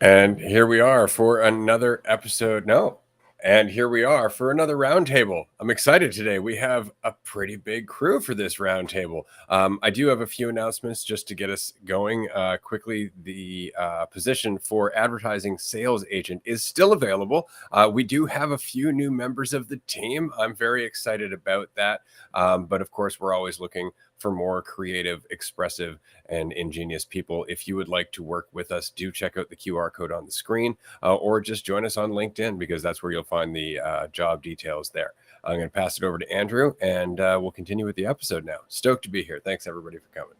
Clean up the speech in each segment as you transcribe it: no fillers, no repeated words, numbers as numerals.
And here we are for another episode. No. And here we are for another roundtable. I'm excited today. We have a pretty big crew for this roundtable. I do have a few announcements just to get us going quickly. The position for advertising sales agent is still available. We do have a few new members of the team. I'm very excited about that. But of course, we're always looking for more creative, expressive, and ingenious people. If you would like to work with us, do check out the QR code on the screen or just join us on LinkedIn because that's where you'll find the job details there. I'm going to pass it over to Andrew and we'll continue with the episode now. Stoked to be here. Thanks everybody for coming.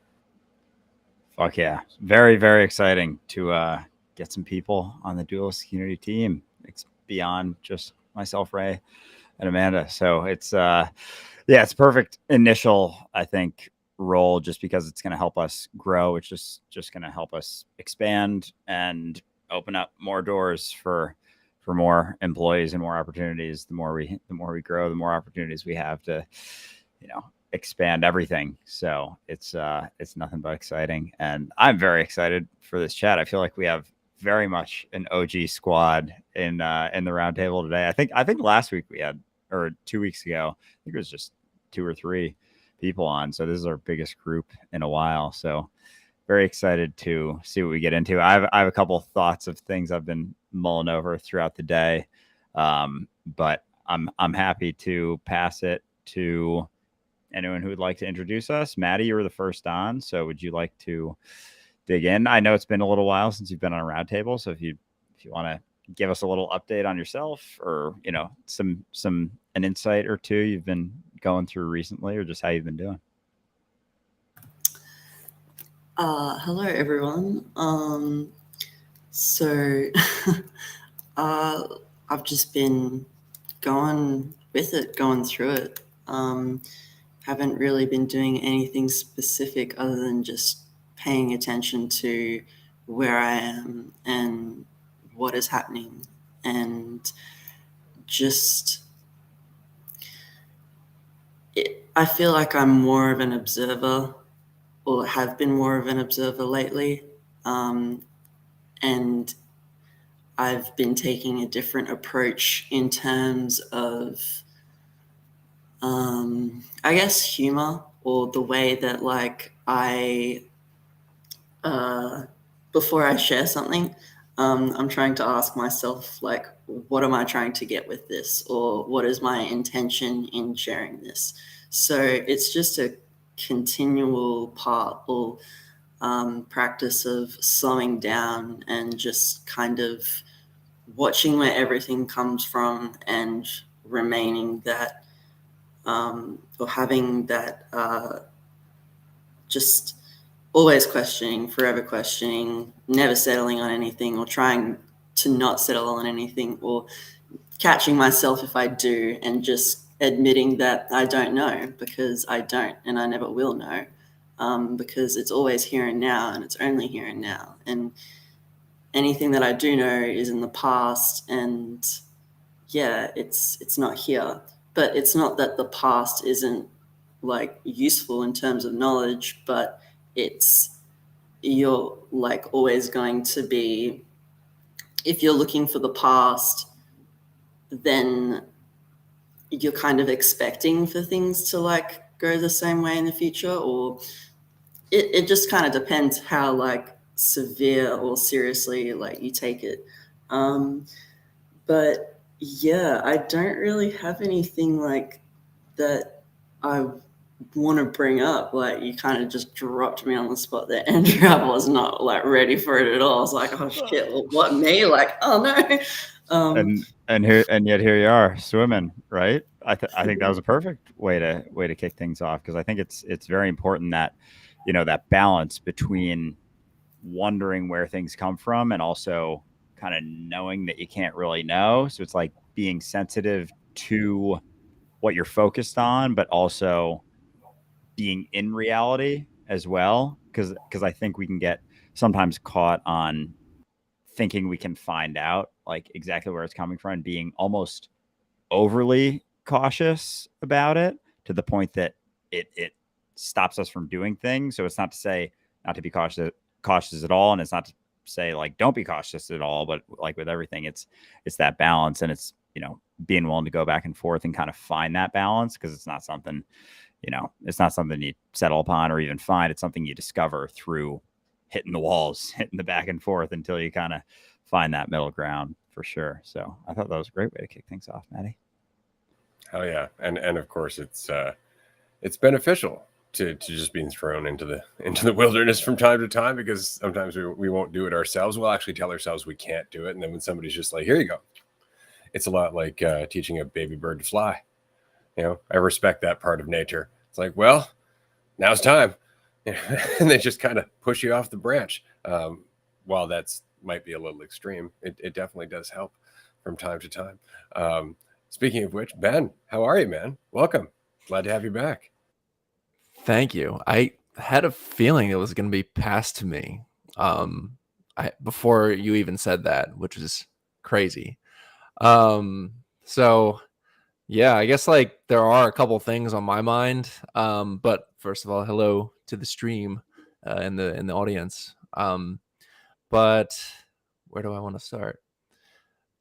Fuck yeah. Very, very exciting to get some people on the Dualistic Unity team. It's beyond just myself, Ray, and Amanda. So it's it's perfect initial, I think, role just because it's going to help us grow. It's just going to help us expand and open up more doors for more employees and more opportunities. The more we grow, the more opportunities we have to, expand everything. So it's nothing but exciting, and I'm very excited for this chat. I feel like we have very much an OG squad in the roundtable today. I think last week we had, or 2 weeks ago, I think it was just 2 or 3 people on. So this is our biggest group in a while. So very excited to see what we get into. I have a couple of thoughts of things I've been mulling over throughout the day, but I'm happy to pass it to anyone who would like to introduce us. Maddie, you were the first on, so would you like to dig in? I know it's been a little while since you've been on a roundtable, so if you want to give us a little update on yourself, or an insight or two you've been going through recently, or just how you've been doing. Hello everyone. So I've just been going with it, going through it. Haven't really been doing anything specific other than just paying attention to where I am and what is happening, and just I feel like I'm more of an observer, or have been more of an observer lately, and I've been taking a different approach in terms of I guess humor, or the way that I before I share something, I'm trying to ask myself, what am I trying to get with this, or what is my intention in sharing this? So it's just a continual part or practice of slowing down and just kind of watching where everything comes from and remaining that, or having that, just always questioning, forever questioning, never settling on anything, or trying to not settle on anything, or catching myself if I do and just admitting that I don't know, because I don't, and I never will know, because it's always here and now, and it's only here and now. And anything that I do know is in the past, and yeah, it's not here. But it's not that the past isn't useful in terms of knowledge, but you're always going to be, if you're looking for the past, then you're kind of expecting for things to go the same way in the future, or it just kind of depends how severe or seriously you take it. But yeah, I don't really have anything that I want to bring up. You kind of just dropped me on the spot there, Andrew. I was not ready for it at all. I was like, oh shit, what, me? Oh no. And yet here you are swimming, right? I think that was a perfect way to kick things off, because I think it's very important that that balance between wondering where things come from and also kind of knowing that you can't really know. So it's like being sensitive to what you're focused on, but also being in reality as well. Because I think we can get sometimes caught on thinking we can find out exactly where it's coming from, and being almost overly cautious about it to the point that it stops us from doing things. So it's not to say not to be cautious at all, and it's not to say like don't be cautious at all, but like with everything, it's that balance, and it's, you know, being willing to go back and forth and kind of find that balance, because it's not something, you know, it's not something you settle upon or even find. It's something you discover through hitting the walls, hitting the back and forth until you kind of find that middle ground, for sure. So I thought that was a great way to kick things off, Maddie. Hell yeah. And of course it's beneficial to just being thrown into the wilderness from time to time, because sometimes we won't do it ourselves. We'll actually tell ourselves we can't do it. And then when somebody's just like, here you go. It's a lot like teaching a baby bird to fly. You know, I respect that part of nature. It's like, well, now's time. And they just kind of push you off the branch. While that's might be a little extreme, it definitely does help from time to time. Speaking of which, Ben, how are you, man? Welcome. Glad to have you back. Thank you. I had a feeling it was going to be passed to me before you even said that, which is crazy. So yeah, I guess like there are a couple things on my mind. But first of all, hello to the stream in the audience. But where do I want to start?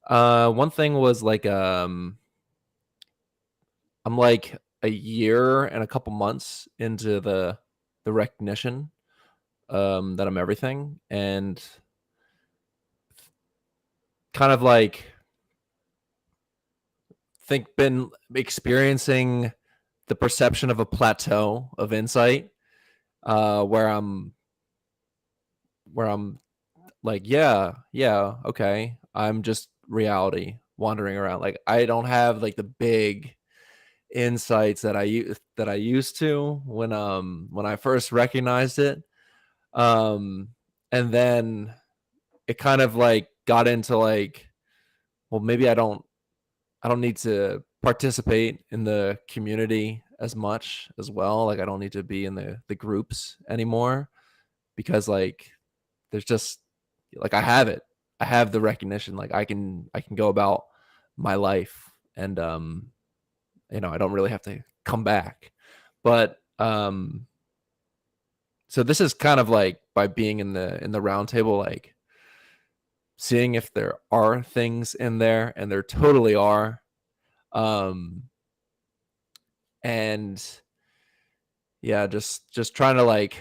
One thing was like I'm like a year and a couple months into the recognition that I'm everything, and kind of like been experiencing the perception of a plateau of insight, where I'm like, yeah, okay, I'm just reality wandering around. Like I don't have like the big insights that I used to when I first recognized it. And then it kind of like got into like, well, maybe I don't need to participate in the community as much as well. Like I don't need to be in the groups anymore, because like there's just like I have the recognition. Like I can go about my life, and you know, I don't really have to come back. But so this is kind of like by being in the round table, like seeing if there are things in there, and there totally are. And yeah, just trying to like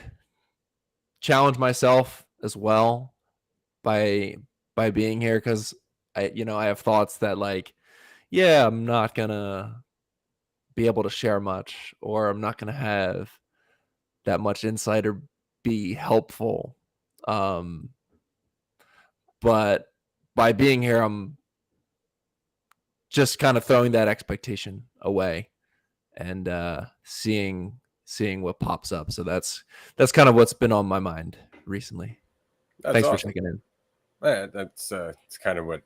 challenge myself as well by being here, because I have thoughts that like, yeah, I'm not gonna be able to share much, or I'm not gonna have that much insight or be helpful. But by being here, I'm just kind of throwing that expectation away and seeing what pops up. So that's kind of what's been on my mind recently. That's Thanks awesome. for checking in. Yeah, that's it's kind of what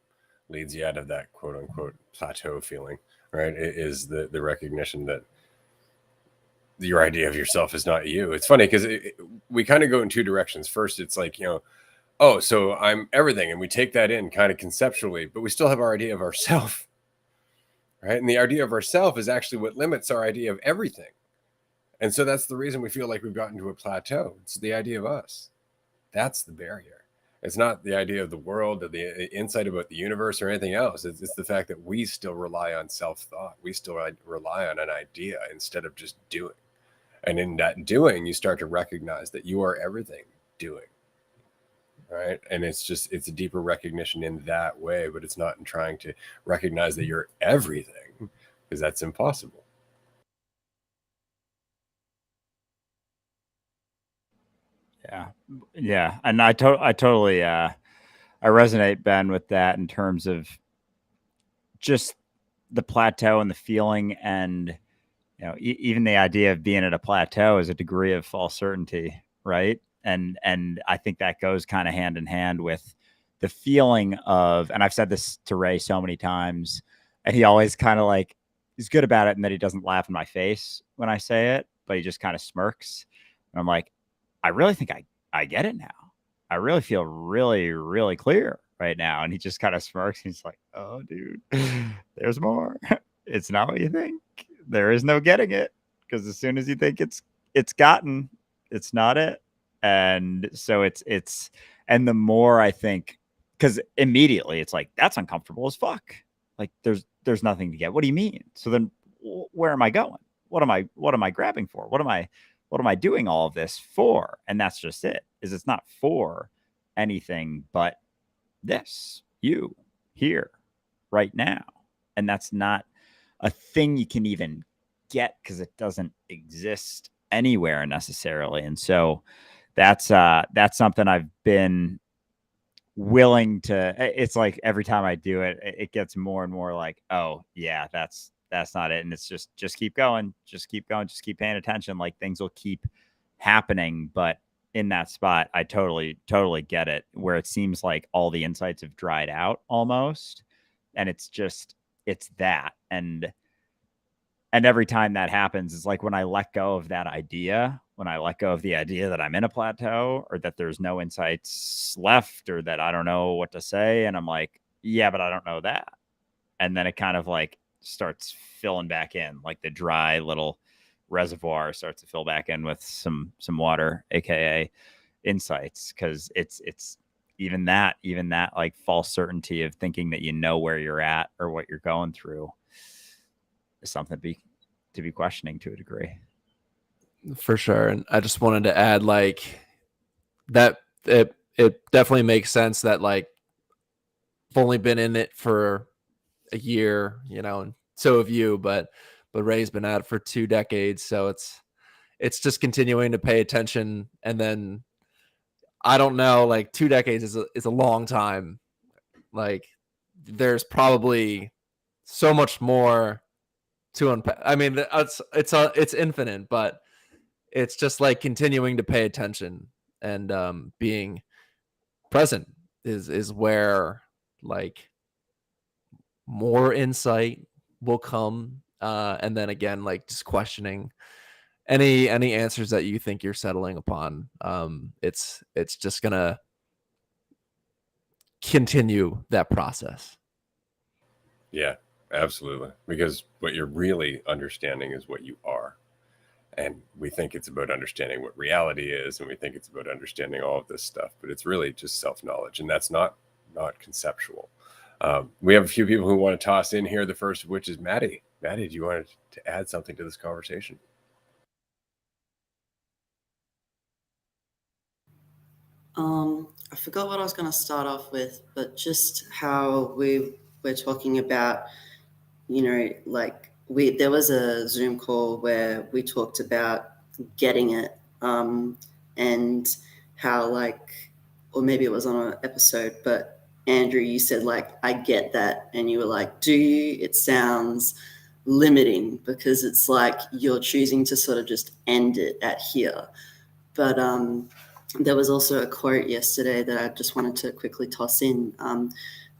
leads you out of that quote unquote plateau feeling, right? It is the recognition that your idea of yourself is not you. It's funny because we kind of go in two directions. First, it's like, you know, oh, so I'm everything, and we take that in kind of conceptually, but we still have our idea of ourself, right? And the idea of ourself is actually what limits our idea of everything. And so that's the reason we feel like we've gotten to a plateau. It's the idea of us. That's the barrier. It's not the idea of the world or the insight about the universe or anything else. It's the fact that we still rely on self-thought. We still rely on an idea instead of just doing. And in that doing, you start to recognize that you are everything doing. Right. And it's a deeper recognition in that way, but it's not in trying to recognize that you're everything, because that's impossible. Yeah. And I totally I resonate, Ben, with that in terms of just the plateau and the feeling, and you know, even the idea of being at a plateau is a degree of false certainty, right? And I think that goes kind of hand in hand with the feeling of, and I've said this to Ray so many times, and he always kind of like, he's good about it, and that he doesn't laugh in my face when I say it, but he just kind of smirks. And I'm like, I really think I get it now. I really feel really, really clear right now. And he just kind of smirks. He's like, oh, dude, there's more. It's not what you think. There is no getting it, because as soon as you think it's gotten, it's not it. And so it's And the more I think, because immediately it's like, that's uncomfortable as fuck. Like there's nothing to get. What do you mean? So then where am I going? What am I grabbing for? What am I doing all of this for? And that's just it. Is it's not for anything but this, you, here, right now. And that's not a thing you can even get because it doesn't exist anywhere necessarily. And so that's something I've been willing to. It's like every time I do it, it gets more and more like, oh yeah, that's not it. And it's just keep going, just keep paying attention. Like things will keep happening. But in that spot, I totally get it, where it seems like all the insights have dried out almost. And it's that. And every time that happens, it's like when I let go of that idea, when I let go of the idea that I'm in a plateau or that there's no insights left or that I don't know what to say. And I'm like, yeah, but I don't know that. And then it kind of like starts filling back in, like the dry little reservoir starts to fill back in with some water, AKA insights. Cause it's even that like false certainty of thinking that you know where you're at or what you're going through is something to be questioning to a degree. For sure. And I just wanted to add like that it definitely makes sense that like I've only been in it for a year, and so have you, but Ray's been at it for 2 decades. So it's just continuing to pay attention. And then I don't know, like 2 decades is a long time. Like there's probably so much more to unpack. I mean, it's infinite, but it's just like continuing to pay attention and being present is where like more insight will come. And then again, like just questioning any answers that you think you're settling upon. It's just gonna continue that process. Yeah, absolutely. Because what you're really understanding is what you are. And we think it's about understanding what reality is, and we think it's about understanding all of this stuff, but it's really just self-knowledge, and that's not conceptual. We have a few people who want to toss in here. The first of which is Maddie. Maddie, do you want to add something to this conversation? I forgot what I was going to start off with, but just how we're talking about, like there was a Zoom call where we talked about getting it, and how like, or maybe it was on an episode, but Andrew, you said like, I get that. And you were like, do you? It sounds limiting because it's like you're choosing to sort of just end it at here. But there was also a quote yesterday that I just wanted to quickly toss in.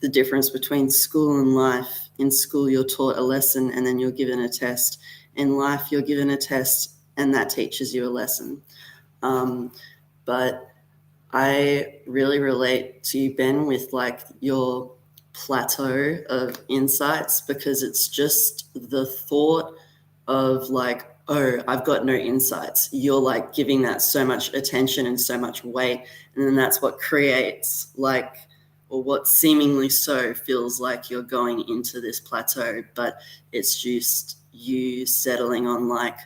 The difference between school and life. In school, you're taught a lesson and then you're given a test. In life, you're given a test and that teaches you a lesson. But I really relate to you, Ben, with like your plateau of insights, because it's just the thought of like, oh, I've got no insights. You're like giving that so much attention and so much weight. And then that's what creates like, or what seemingly so feels like you're going into this plateau, but it's just you settling on like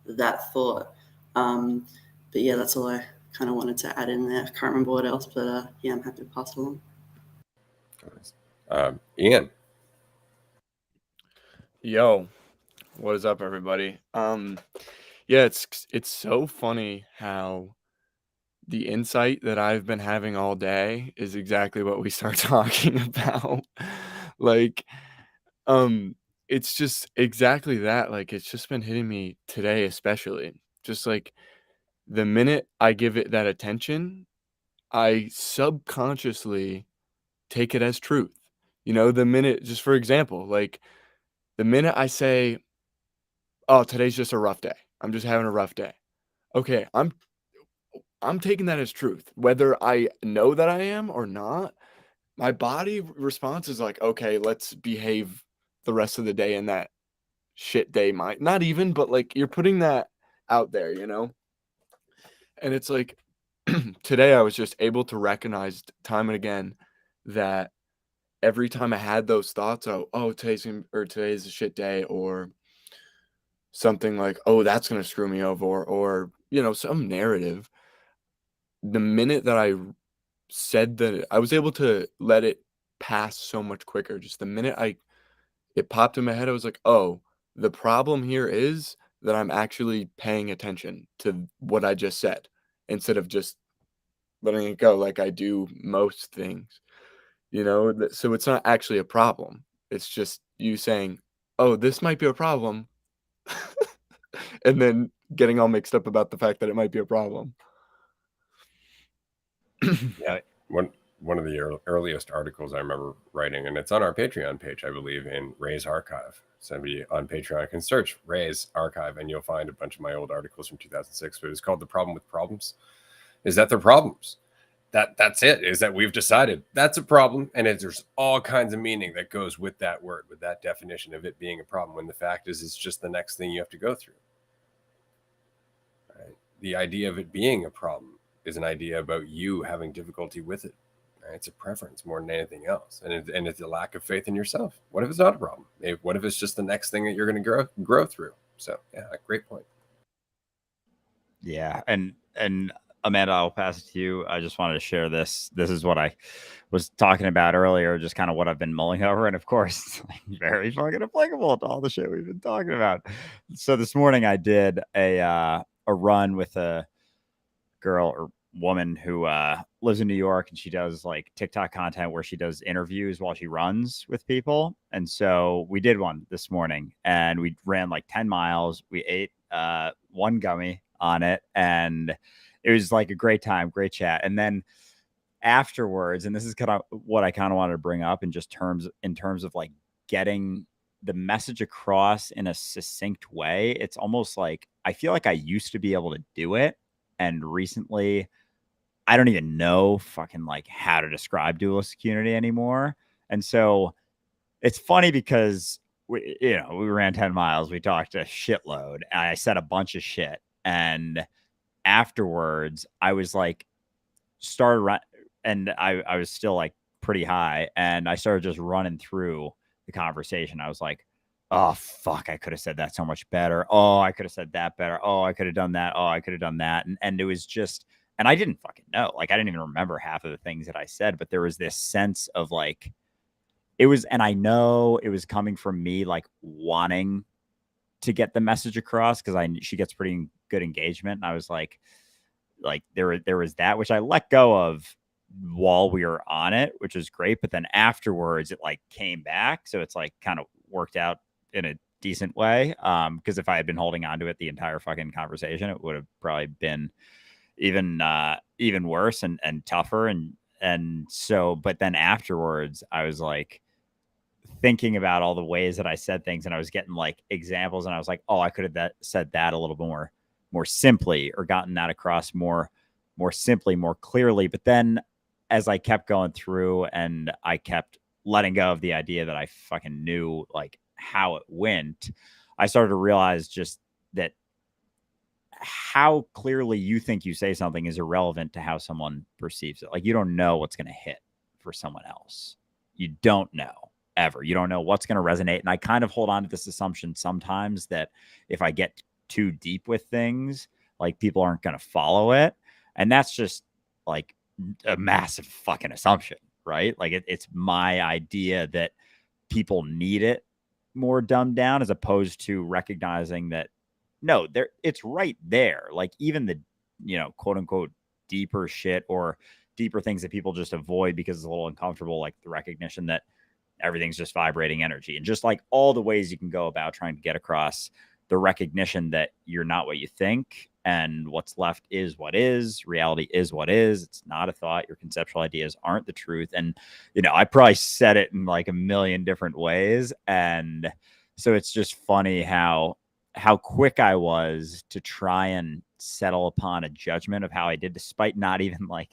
that thought. But yeah, that's all I kind of wanted to add in there. I can't remember what else, but yeah, I'm happy to pass it along. Ian. Yo, what is up, everybody? Yeah, it's so funny how the insight that I've been having all day is exactly what we start talking about. Like, it's just exactly that. Like, it's just been hitting me today, especially. Just like the minute I give it that attention, I subconsciously take it as truth. The minute, just for example, like the minute I say, oh, today's just a rough day. I'm just having a rough day. Okay, I'm taking that as truth. Whether I know that I am or not, my body response is like, okay, let's behave the rest of the day in that shit day mind. Not even, but like you're putting that out there, And it's like, today I was just able to recognize time and again that every time I had those thoughts, today's a shit day, or something like, oh, that's gonna screw me over, or some narrative. The minute that I said that, I was able to let it pass so much quicker. Just the minute it popped in my head, I was like, oh, the problem here is that I'm actually paying attention to what I just said instead of just letting it go like I do most things. So it's not actually a problem. It's just you saying, oh, this might be a problem, and then getting all mixed up about the fact that it might be a problem. Yeah, one of the earliest articles I remember writing, and it's on our Patreon page, I believe, in Ray's archive. Somebody on Patreon can search Ray's archive, and you'll find a bunch of my old articles from 2006. But it's called "The Problem with Problems." Is that they're problems? That's it. Is that we've decided that's a problem, and there's all kinds of meaning that goes with that word, with that definition of it being a problem. When the fact is, it's just the next thing you have to go through. Right? The idea of it being a problem is an idea about you having difficulty with it. Right? It's a preference more than anything else, and it's a lack of faith in yourself. What if it's not a problem? What if it's just the next thing that you're going to grow through? So yeah, great point. Yeah, and Amanda, I'll pass it to you. I just wanted to share this. This is what I was talking about earlier, just kind of what I've been mulling over, and of course, very fucking applicable to all the shit we've been talking about. So this morning, I did a run with a girl or woman who lives in New York, and she does like TikTok content where she does interviews while she runs with people. And so we did one this morning, and we ran like 10 miles. We ate one gummy on it, and it was like a great time, great chat. And then afterwards, and this is kind of what I kind of wanted to bring up in terms of like getting the message across in a succinct way. It's almost like I feel like I used to be able to do it, and recently I don't even know fucking like how to describe Dualistic Unity anymore. And so it's funny because we ran 10 miles, we talked a shitload, and I said a bunch of shit. And afterwards, I was like, and I was still like pretty high, and I started just running through the conversation. I was like, oh fuck, I could have said that so much better. Oh, I could have said that better. Oh, I could have done that. Oh, I could have done that. And it was just, and I didn't fucking know. Like, I didn't even remember half of the things that I said, but there was this sense of like, and I know it was coming from me like wanting to get the message across because she gets pretty good engagement. And I was like there was that, which I let go of while we were on it, which was great. But then afterwards it like came back. So it's like kind of worked out in a decent way. Because if I had been holding on to it the entire fucking conversation, it would have probably been even worse and tougher. And so, but then afterwards I was like thinking about all the ways that I said things, and I was getting like examples, and I was like, oh, I could have said that a little bit more simply, or gotten that across more simply, more clearly. But then as I kept going through and I kept letting go of the idea that I fucking knew like how it went, I started to realize just that how clearly you think you say something is irrelevant to how someone perceives it. Like, you don't know what's going to hit for someone else. You don't know ever. You don't know what's going to resonate. And I kind of hold on to this assumption sometimes that if I get too deep with things, like, people aren't going to follow it. And that's just like a massive fucking assumption, right? Like, it's my idea that people need it more dumbed down, as opposed to recognizing that no, it's right there. Like, even the, quote unquote deeper shit, or deeper things that people just avoid because it's a little uncomfortable, like the recognition that everything's just vibrating energy, and just like all the ways you can go about trying to get across the recognition that you're not what you think, and what's left is what is. Reality is what is. It's not a thought. Your conceptual ideas aren't the truth. And, I probably said it in like a million different ways. And so it's just funny how quick I was to try and settle upon a judgment of how I did, despite not even like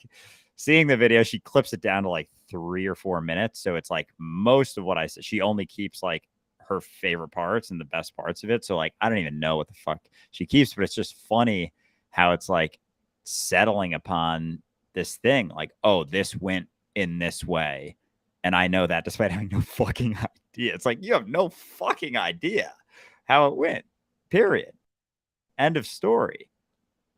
seeing the video. She clips it down to like 3 or 4 minutes. So it's like most of what I said, she only keeps like her favorite parts and the best parts of it. So like, I don't even know what the fuck she keeps, but it's just funny how it's like, settling upon this thing, like, oh, this went in this way, and I know that despite having no fucking idea. It's like, you have no fucking idea how it went, period, end of story.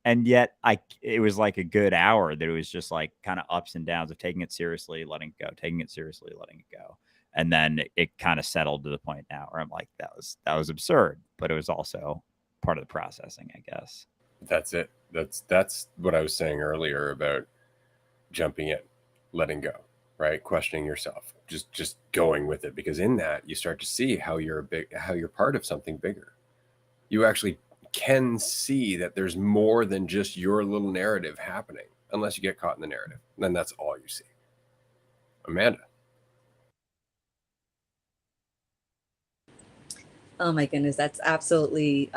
And yet it was like a good hour that it was just like kind of ups and downs of taking it seriously, letting it go, taking it seriously, letting it go. And then it kind of settled to the point now where I'm like, that was absurd, but it was also part of the processing, I guess. That's it. That's what I was saying earlier about jumping in, letting go, right? Questioning yourself, just going with it, because in that you start to see how you're part of something bigger. You actually can see that there's more than just your little narrative happening, unless you get caught in the narrative. Then that's all you see. Amanda. Oh my goodness, that's absolutely,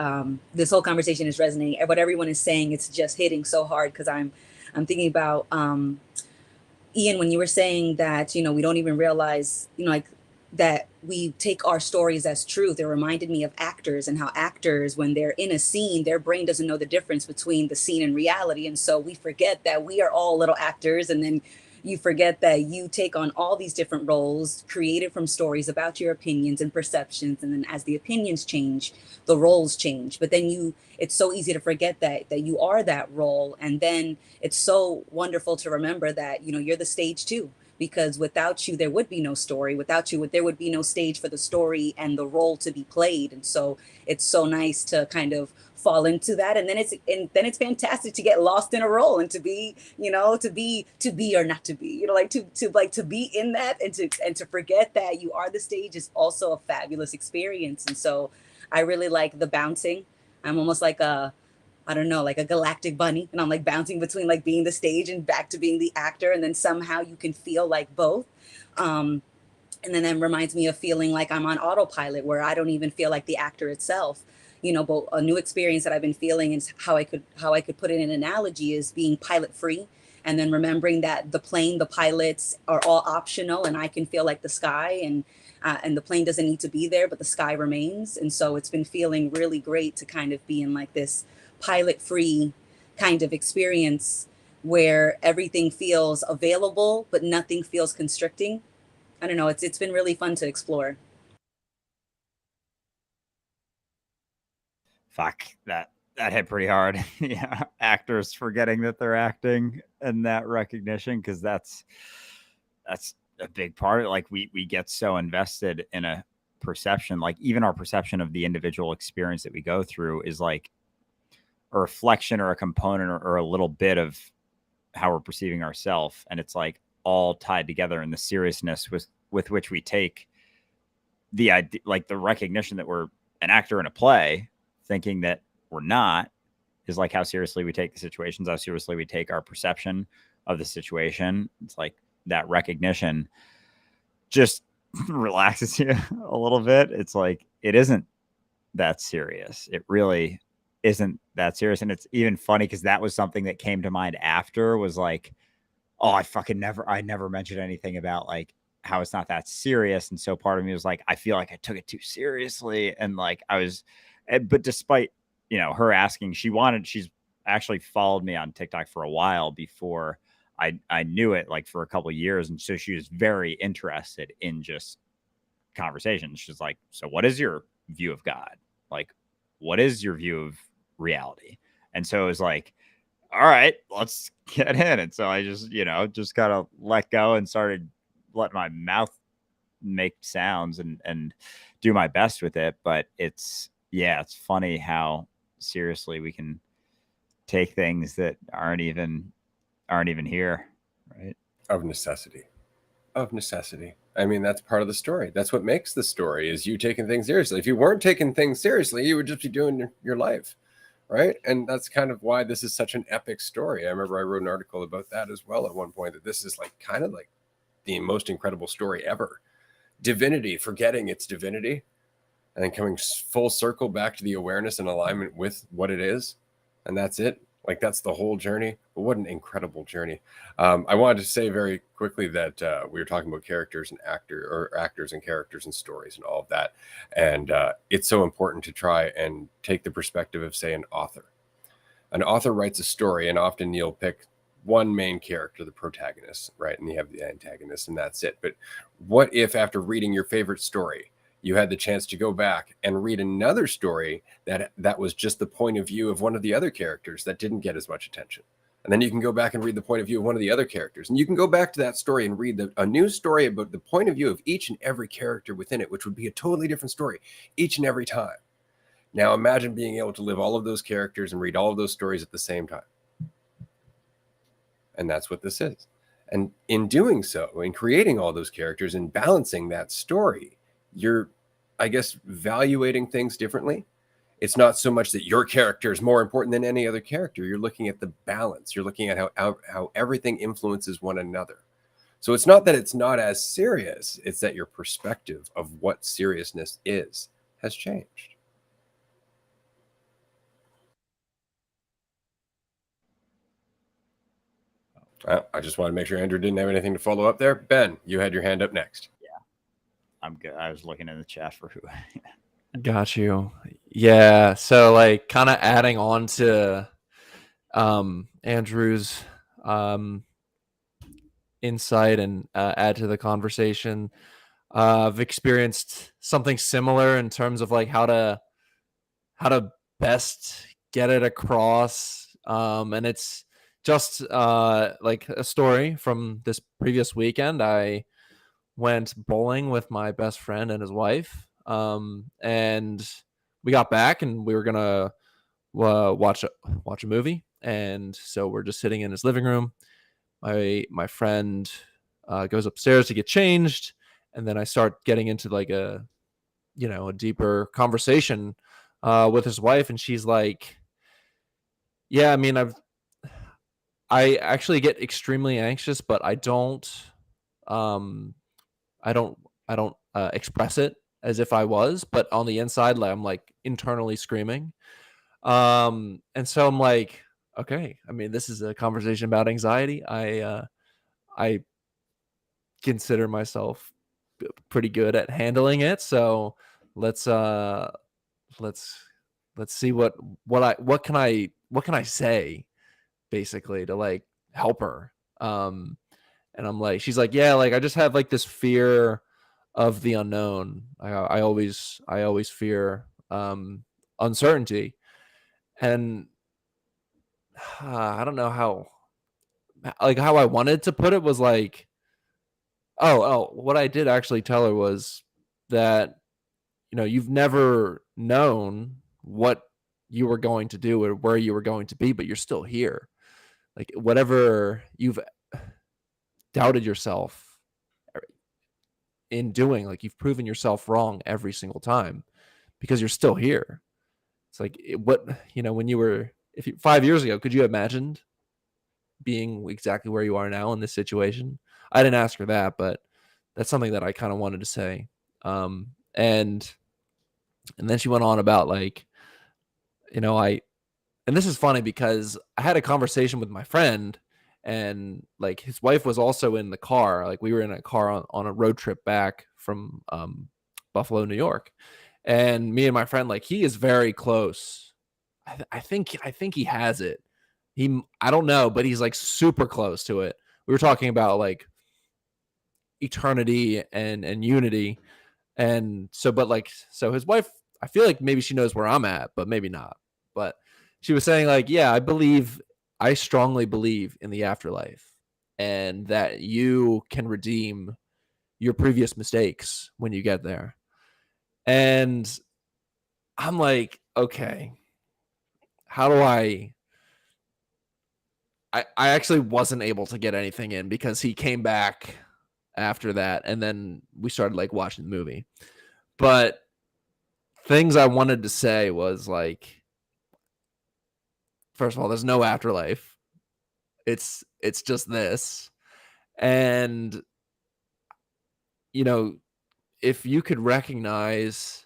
this whole conversation is resonating. What everyone is saying, it's just hitting so hard, because I'm thinking about, Ian, when you were saying that, we don't even realize, like, that we take our stories as truth. It reminded me of actors, and how actors, when they're in a scene, their brain doesn't know the difference between the scene and reality. And so we forget that we are all little actors. And then you forget that you take on all these different roles created from stories about your opinions and perceptions. And then as the opinions change, the roles change. But then it's so easy to forget that you are that role. And then it's so wonderful to remember that, you're the stage too, because without you, there would be no story. Without you, there would be no stage for the story and the role to be played. And so it's so nice to kind of fall into that. And then it's fantastic to get lost in a role and to be, to be or not to be, to be in that, and to forget that you are the stage is also a fabulous experience. And so I really like the bouncing. I'm almost like I don't know, like a galactic bunny. And I'm like bouncing between like being the stage and back to being the actor. And then somehow you can feel like both. And then that reminds me of feeling like I'm on autopilot, where I don't even feel like the actor itself. But a new experience that I've been feeling is how I could put it in an analogy is being pilot free. And then remembering that the plane, the pilots are all optional, and I can feel like the sky, and the plane doesn't need to be there, but the sky remains. And so it's been feeling really great to kind of be in like this pilot free kind of experience where everything feels available, but nothing feels constricting. I don't know. It's been really fun to explore. Fuck, that hit pretty hard. Yeah, actors forgetting that they're acting, and that recognition, because that's a big part of it. Like we get so invested in a perception, like even our perception of the individual experience that we go through is like a reflection or a component or a little bit of how we're perceiving ourselves, and it's like all tied together in the seriousness with which we take the idea, like the recognition that we're an actor in a play, thinking that we're not, is like how seriously we take the situations, how seriously we take our perception of the situation. It's like that recognition just relaxes you a little bit. It's like, it isn't that serious. It really isn't that serious. And it's even funny because that was something that came to mind after, was like, oh, I never mentioned anything about like how it's not that serious. And so part of me was like, I feel like I took it too seriously. And like but despite, her asking, she's actually followed me on TikTok for a while before I knew it, like for a couple of years. And so she was very interested in just conversations. She's like, so what is your view of God? Like, what is your view of reality? And so it was like, all right, let's get in. And so I just, just kind of let go and started letting my mouth make sounds and do my best with it. But it's funny how seriously we can take things that aren't even here, right? Of necessity. I mean, that's part of the story. That's what makes the story, is you taking things seriously. If you weren't taking things seriously, you would just be doing your life, right? And that's kind of why this is such an epic story. I remember I wrote an article about that as well at one point, that this is like kind of like the most incredible story ever. Divinity, forgetting its divinity, and then coming full circle back to the awareness and alignment with what it is. And that's it. Like, that's the whole journey. But what an incredible journey. I wanted to say very quickly that we were talking about characters and actors and characters and stories and all of that. And it's so important to try and take the perspective of, say, an author. an author writes a story, and often you'll pick one main character, the protagonist, right? And you have the antagonist, and that's it. But what if after reading your favorite story, you had the chance to go back and read another story that was just the point of view of one of the other characters that didn't get as much attention? And then you can go back and read the point of view of one of the other characters. And you can go back to that story and read a new story about the point of view of each and every character within it, which would be a totally different story each and every time. Now imagine being able to live all of those characters and read all of those stories at the same time. And that's what this is. And in doing so, in creating all those characters and balancing that story, you're, I guess, evaluating things differently. It's not so much that your character is more important than any other character. You're looking at the balance. You're looking at how everything influences one another. So it's not that it's not as serious. It's that your perspective of what seriousness is has changed. I just want to make sure Andrew didn't have anything to follow up there. Ben, you had your hand up next. Yeah, I'm good. I was looking in the chat for who. Got you. Yeah. So like kind of adding on to Andrew's insight and add to the conversation. I've experienced something similar in terms of like how to best get it across. And it's just like a story from this previous weekend. I went bowling with my best friend and his wife. And we got back and we were gonna watch a movie. And so we're just sitting in his living room. My friend goes upstairs to get changed, and then I start getting into like a deeper conversation with his wife, and she's like, "Yeah, I mean, I actually get extremely anxious, but I don't express it as if I was, but on the inside, like I'm like internally screaming." And so I'm like, okay, I mean, this is a conversation about anxiety. I consider myself pretty good at handling it, so let's see what can I say basically to like help her. And I'm like, she's like, yeah, like I just have like this fear of the unknown. I always fear uncertainty. And I don't know how I wanted to put it was like, what I did actually tell her was that, you've never known what you were going to do or where you were going to be, but you're still here. Like whatever you've doubted yourself in doing, like you've proven yourself wrong every single time because you're still here. It's like when you were, 5 years ago, could you have imagined being exactly where you are now in this situation? I didn't ask her that, but that's something that I kind of wanted to say. And then she went on about like, and this is funny because I had a conversation with my friend, and like his wife was also in the car. Like we were in a car on a road trip back from Buffalo, New York. And me and my friend, like he is very close. I think he has it. I don't know, but he's like super close to it. We were talking about like eternity and unity. And so, so his wife, I feel like maybe she knows where I'm at, but maybe not. But she was saying like, yeah, I strongly believe in the afterlife and that you can redeem your previous mistakes when you get there. And I'm like, okay, how do I actually wasn't able to get anything in because he came back after that. And then we started like watching the movie. But things I wanted to say was like, first of all, there's no afterlife. It's just this. And, if you could recognize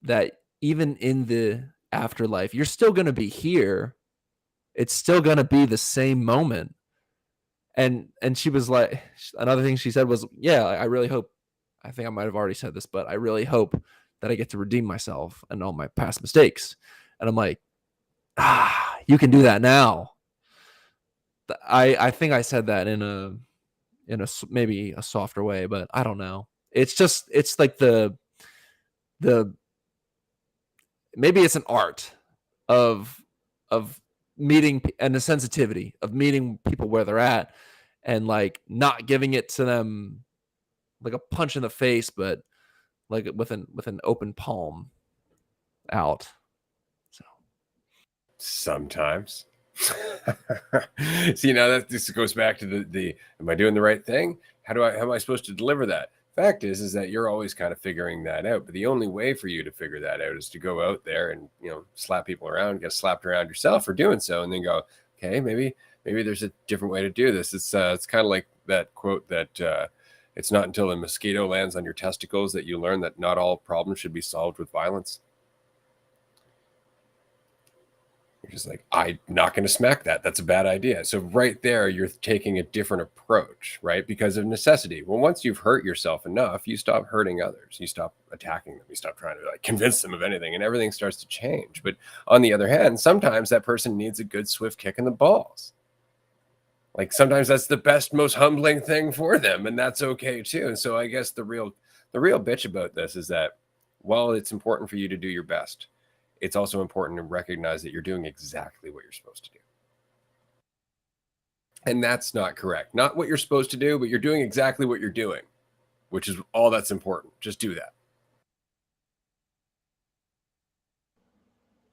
that even in the afterlife, you're still going to be here. It's still going to be the same moment. And she was like, another thing she said was, yeah, I really hope, I think I might have already said this, but I really hope that I get to redeem myself and all my past mistakes. And I'm like, You can do that now. I think I said that in a maybe a softer way, but I don't know. It's like the maybe it's an art of meeting and the sensitivity of meeting people where they're at, and like not giving it to them like a punch in the face, but like with an open palm out. So Sometimes. See, now that this goes back to the am I doing the right thing? How am I supposed to deliver that? Fact is that you're always kind of figuring that out. But the only way for you to figure that out is to go out there and, you know, slap people around, get slapped around yourself for doing so, and then go, okay, maybe there's a different way to do this. It's kind of like that quote that it's not until a mosquito lands on your testicles that you learn that not all problems should be solved with violence. You're just like, I'm not going to smack that. That's a bad idea. So right there, you're taking a different approach, right? Because of necessity. Well, once you've hurt yourself enough, you stop hurting others. You stop attacking them. You stop trying to like convince them of anything, and everything starts to change. But on the other hand, sometimes that person needs a good swift kick in the balls. Like sometimes that's the best, most humbling thing for them, and that's okay too. And so I guess the real bitch about this is that while it's important for you to do your best, it's also important to recognize that you're doing exactly what you're supposed to do. And that's not correct. Not what you're supposed to do, but you're doing exactly what you're doing, which is all that's important. Just do that.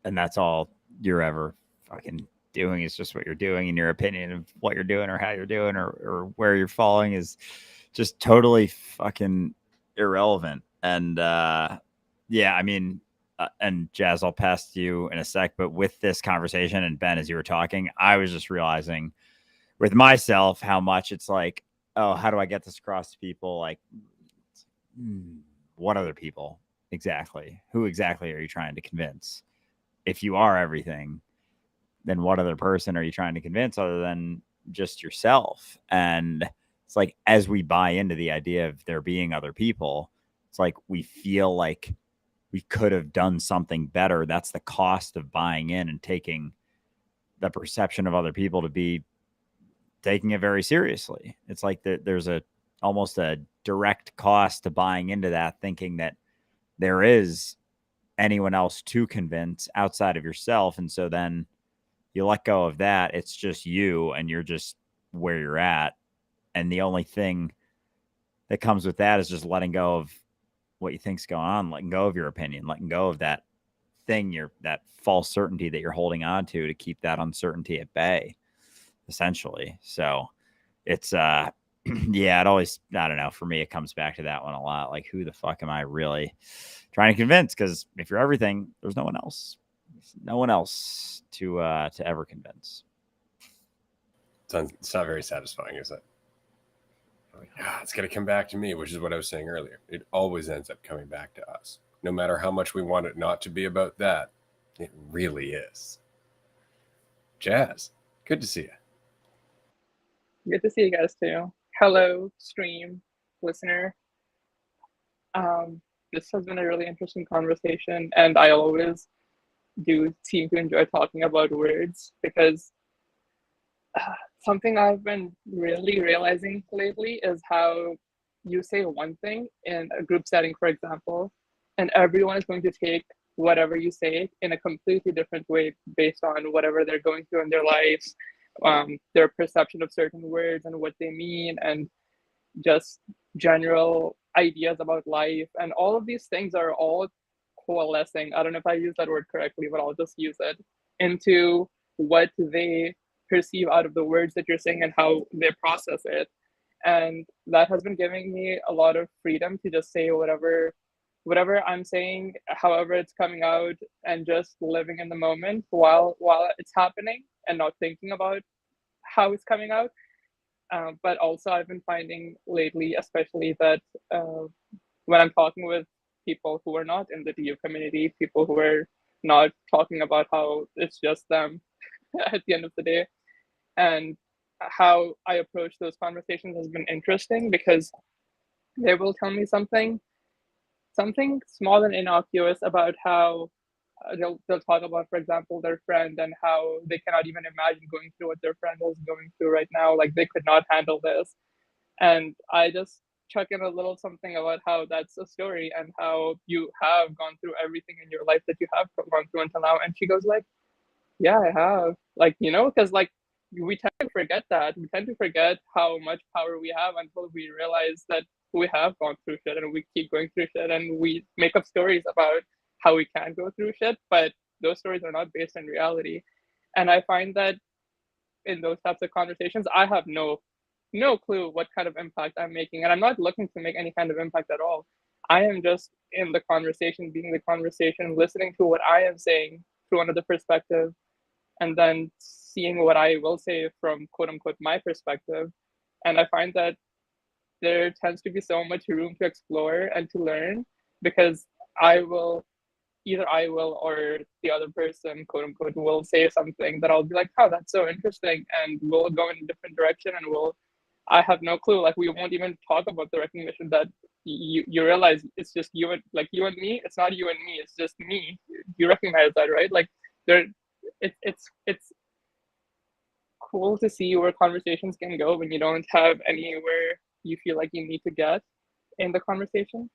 And that's all you're ever fucking doing, is just what you're doing, and your opinion of what you're doing or how you're doing or where you're falling is just totally fucking irrelevant. And yeah, I mean, and Jazz, I'll pass to you in a sec, but with this conversation, and Ben, as you were talking, I was just realizing with myself how much it's like, oh, how do I get this across to people? Like, what other people exactly? Who exactly are you trying to convince? If you are everything, then what other person are you trying to convince other than just yourself? And it's like, as we buy into the idea of there being other people, it's like we feel like we could have done something better. That's the cost of buying in and taking the perception of other people to be taking it very seriously. It's like there's almost a direct cost to buying into that, thinking that there is anyone else to convince outside of yourself. And so then you let go of that. It's just you, and you're just where you're at. And the only thing that comes with that is just letting go of what you think's going on, letting go of your opinion, letting go of that thing, that false certainty that you're holding on to keep that uncertainty at bay, essentially. So it's yeah, it always, I don't know, for me it comes back to that one a lot. Like, who the fuck am I really trying to convince? Because if you're everything, there's no one else to ever convince. It's not very satisfying, is it? Like, it's going to come back to me, which is what I was saying earlier. It always ends up coming back to us. No matter how much we want it not to be about that, it really is. Jazz, good to see you. Good to see you guys too. Hello, stream listener. This has been a really interesting conversation, and I always do seem to enjoy talking about words, because something I've been really realizing lately is how you say one thing in a group setting, for example, and everyone is going to take whatever you say in a completely different way based on whatever they're going through in their lives, their perception of certain words and what they mean, and just general ideas about life. And all of these things are all coalescing, I don't know if I use that word correctly, but I'll just use it, into what they perceive out of the words that you're saying and how they process it. And that has been giving me a lot of freedom to just say whatever I'm saying, however it's coming out, and just living in the moment while it's happening, and not thinking about how it's coming out. But also I've been finding lately, especially, that when I'm talking with people who are not in the DU community, people who are not talking about how it's just them at the end of the day, and how I approach those conversations has been interesting, because they will tell me something small and innocuous about how they'll talk about, for example, their friend and how they cannot even imagine going through what their friend is going through right now. Like they could not handle this. And I just chuck in a little something about how that's a story and how you have gone through everything in your life that you have gone through until now. And she goes like, yeah, I have. Like, because like we tend to forget that. We tend to forget how much power we have until we realize that we have gone through shit and we keep going through shit and we make up stories about how we can go through shit, but those stories are not based in reality. And I find that in those types of conversations, I have no clue what kind of impact I'm making. And I'm not looking to make any kind of impact at all. I am just in the conversation, being the conversation, listening to what I am saying through another perspective, and then seeing what I will say from quote unquote my perspective. And I find that there tends to be so much room to explore and to learn, because either I will or the other person, quote unquote, will say something that I'll be like, oh, that's so interesting. And we'll go in a different direction and I have no clue. Like we won't even talk about the recognition that you realize it's just you and me. It's not you and me. It's just me. You recognize that, right? Like it's cool to see where conversations can go when you don't have anywhere you feel like you need to get in the conversation.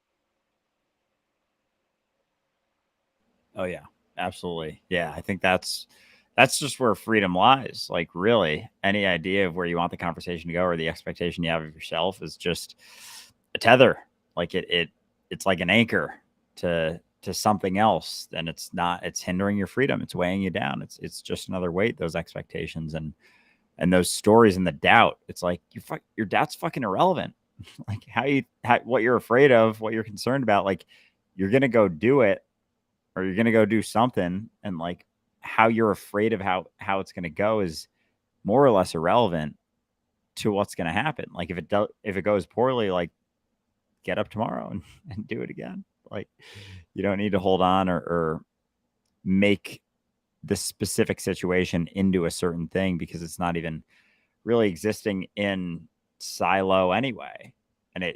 Oh yeah, absolutely. Yeah, I think that's just where freedom lies. Like really, any idea of where you want the conversation to go or the expectation you have of yourself is just a tether. Like it's like an anchor to something else. And it's hindering your freedom. It's weighing you down. It's just another weight, those expectations and those stories and the doubt. It's like your doubt's fucking irrelevant. Like what you're afraid of, what you're concerned about, like you're going to go do it or you're going to go do something. And like how you're afraid of how it's going to go is more or less irrelevant to what's going to happen. Like if it goes poorly, like get up tomorrow and do it again. Like you don't need to hold on or make the specific situation into a certain thing because it's not even really existing in silo anyway. And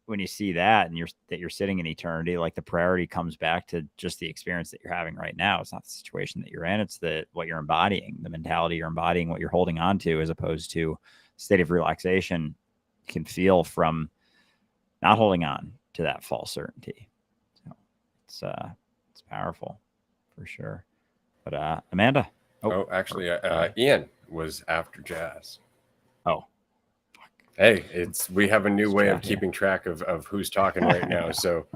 when you see that and you're sitting in eternity, like the priority comes back to just the experience that you're having right now. It's not the situation that you're in. It's what you're embodying, the mentality you're embodying, what you're holding on to, as opposed to state of relaxation you can feel from not holding on to that false certainty. So it's powerful for sure. But Amanda. Actually, Ian was after Jazz. Oh. Hey, we have a new way of keeping track of who's talking right now, so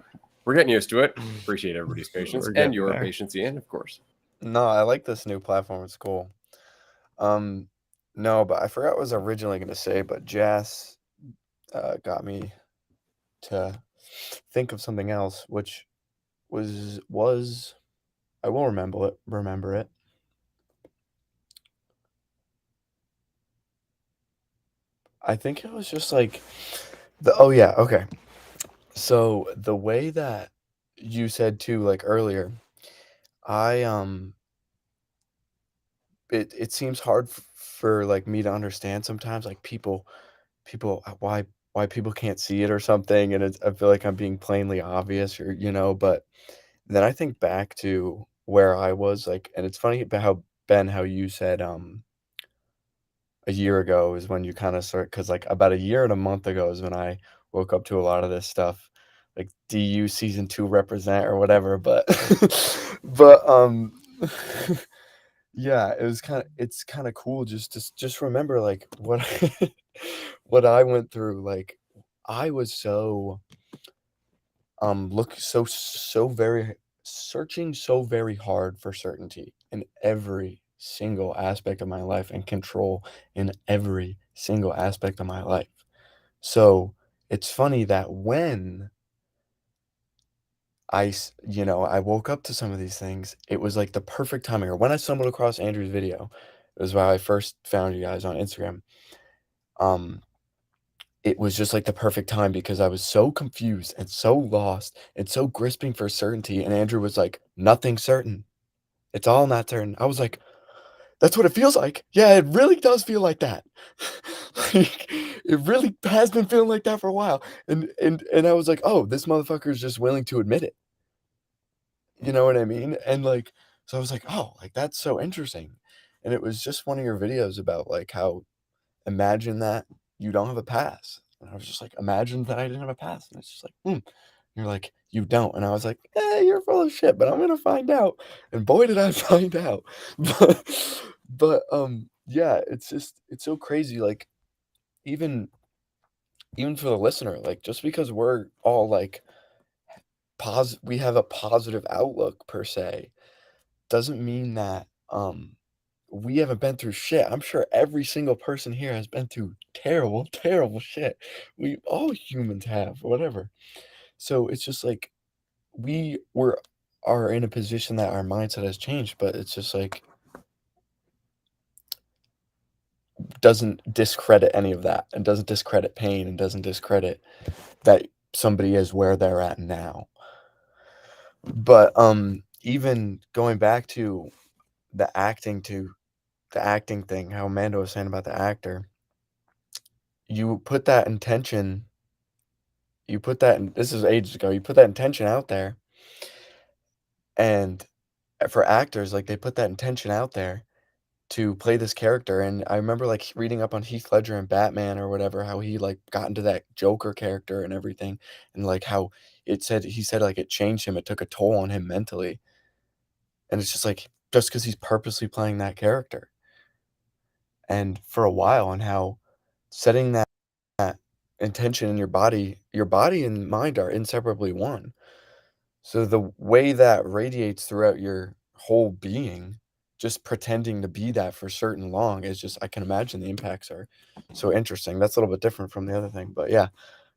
we're getting used to it. Appreciate everybody's patience and your patience, Ian, of course. No, I like this new platform. It's cool. No, but I forgot what I was originally going to say, but Jazz got me to think of something else, which was I will remember it. I think it was just like okay. So the way that you said too, like earlier, it seems hard for like me to understand sometimes, like people why people can't see it or something, and I feel like I'm being plainly obvious or but then I think back to where I was like, and it's funny about how you said a year ago is when you kind of start, because like about a year and a month ago is when I woke up to a lot of this stuff, like DU season 2 represent or whatever, but but yeah, it's kind of cool just remember like what what I went through. Like I was so searching so very hard for certainty in every single aspect of my life and control in every single aspect of my life. So it's funny that when I woke up to some of these things, it was like the perfect timing. Or when I stumbled across Andrew's video, it was why I first found you guys on Instagram. It was just like the perfect time because I was so confused and so lost and so grasping for certainty. And Andrew was like, nothing's certain. It's all not certain. I was like, that's what it feels like. Yeah, it really does feel like that. Like, it really has been feeling like that for a while. And I was like, oh, this motherfucker is just willing to admit it. You know what I mean? And like, so I was like, oh, like that's so interesting. And it was just one of your videos about like how imagine that you don't have a pass. And I was just like, imagine that I didn't have a pass. And it's just like, And you're like, you don't. And I was like, you're full of shit, but I'm gonna find out. And boy, did I find out. But yeah, it's so crazy. Like even for the listener, like just because we're all like we have a positive outlook per se, doesn't mean that we haven't been through shit. I'm sure every single person here has been through terrible, terrible shit. We all humans have, whatever. So it's just like are in a position that our mindset has changed, but it's just like doesn't discredit any of that, and doesn't discredit pain, and doesn't discredit that somebody is where they're at now. But even going back to the acting thing, how Amanda was saying about the actor, you put that intention, this is ages ago, you put that intention out there, and for actors, like they put that intention out there to play this character. And I remember like reading up on Heath Ledger and Batman or whatever, how he like got into that Joker character and everything, and like how he said like it changed him, it took a toll on him mentally. And it's just like just because he's purposely playing that character, and for a while, and how setting that intention in your body and mind are inseparably one. So the way that radiates throughout your whole being, just pretending to be that for certain long, is just, I can imagine the impacts are so interesting. That's a little bit different from the other thing, but yeah,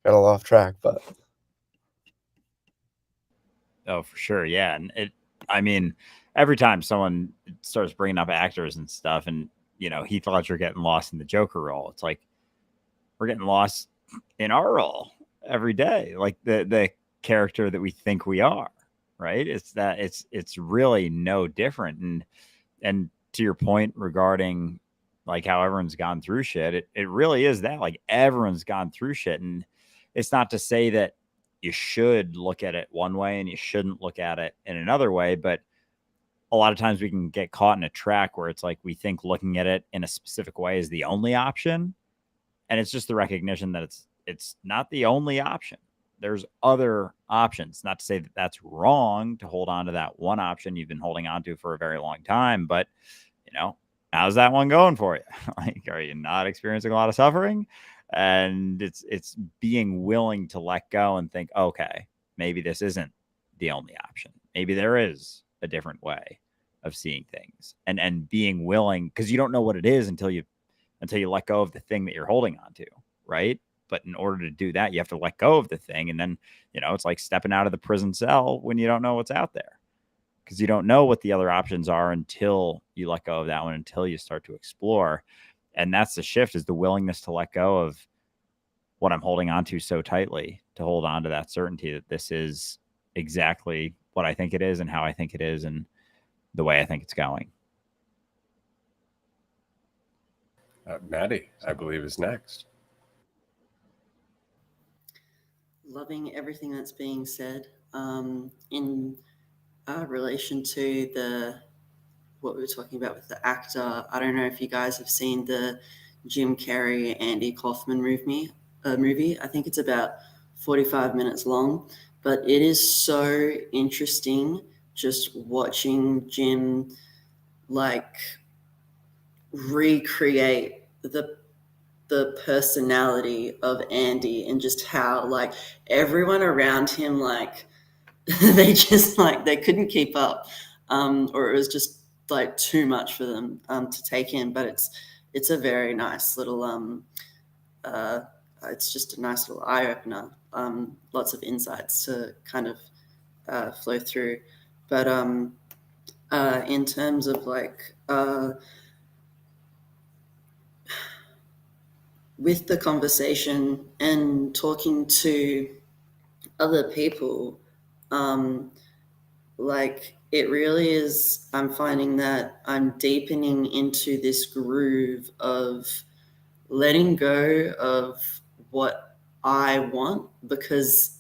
got a lot off track, but Oh, for sure. Yeah. And I mean, every time someone starts bringing up actors and stuff, and, Heath Ledger getting lost in the Joker role, it's like we're getting lost in our role every day, like the character that we think we are, right? It's really no different. And to your point regarding like how everyone's gone through shit, it really is that, like, everyone's gone through shit. And it's not to say that you should look at it one way and you shouldn't look at it in another way, but a lot of times we can get caught in a track where it's like we think looking at it in a specific way is the only option, and it's just the recognition that it's not the only option. There's other options. Not to say that that's wrong to hold on to that one option you've been holding on to for a very long time, but how's that one going for you? Like, are you not experiencing a lot of suffering? And it's being willing to let go and think, okay, maybe this isn't the only option. Maybe there is a different way of seeing things, and being willing, because you don't know what it is until you let go of the thing that you're holding on to, right? But in order to do that, you have to let go of the thing. And then, it's like stepping out of the prison cell when you don't know what's out there, because you don't know what the other options are until you let go of that one, until you start to explore. And that's the shift, is the willingness to let go of what I'm holding on to so tightly, to hold on to that certainty that this is exactly what I think it is and how I think it is and the way I think it's going. Maddie, I believe, is next. Loving everything that's being said. In relation to what we were talking about with the actor, I don't know if you guys have seen the Jim Carrey, Andy Kaufman movie. I think it's about 45 minutes long, but it is so interesting just watching Jim like recreate the personality of Andy, and just how like everyone around him, like they just like they couldn't keep up, or it was just like too much for them to take in. But it's a very nice little it's just a nice little eye opener. Lots of insights to kind of flow through. But in terms of like with the conversation and talking to other people, like it really is, I'm finding that I'm deepening into this groove of letting go of what I want, because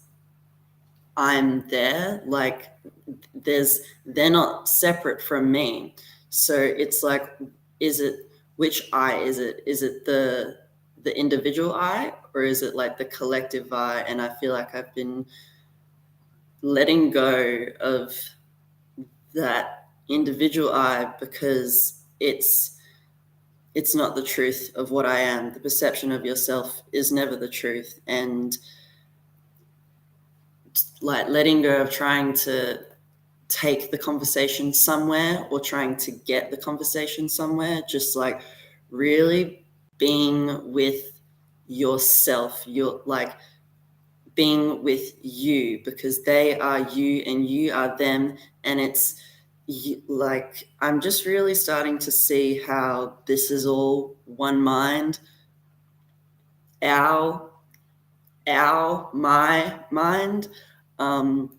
I'm there, like they're not separate from me. So it's like, which I is it? Is it the individual I, or is it like the collective I? And I feel like I've been letting go of that individual I because it's not the truth of what I am. The perception of yourself is never the truth. And like letting go of trying to take the conversation somewhere or trying to get the conversation somewhere, just like really being with yourself. You're like being with you, because they are you and you are them. And it's like, I'm just really starting to see how this is all one mind. My mind. And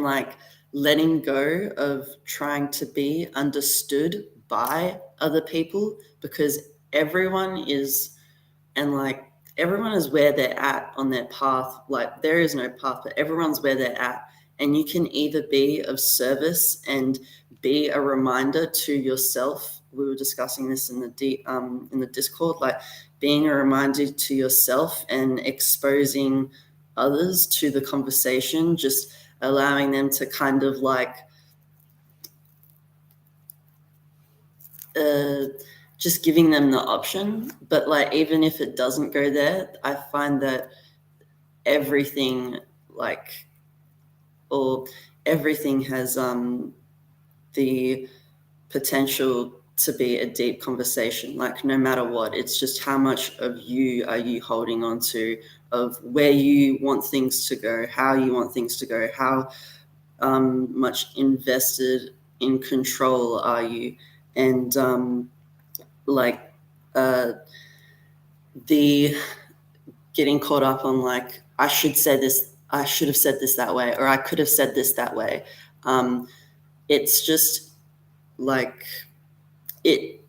like letting go of trying to be understood by other people, because everyone is, and like everyone is where they're at on their path. Like there is no path, but everyone's where they're at. And you can either be of service and be a reminder to yourself. We were discussing this in the Discord, like being a reminder to yourself and exposing others to the conversation, just allowing them to kind of like just giving them the option. But like even if it doesn't go there, I find that everything has the potential to be a deep conversation. Like no matter what, it's just how much of you are you holding on to, of where you want things to go, how you want things to go, how much invested in control are you. And the getting caught up on like, I should have said this that way, or I could have said this that way. It's just like it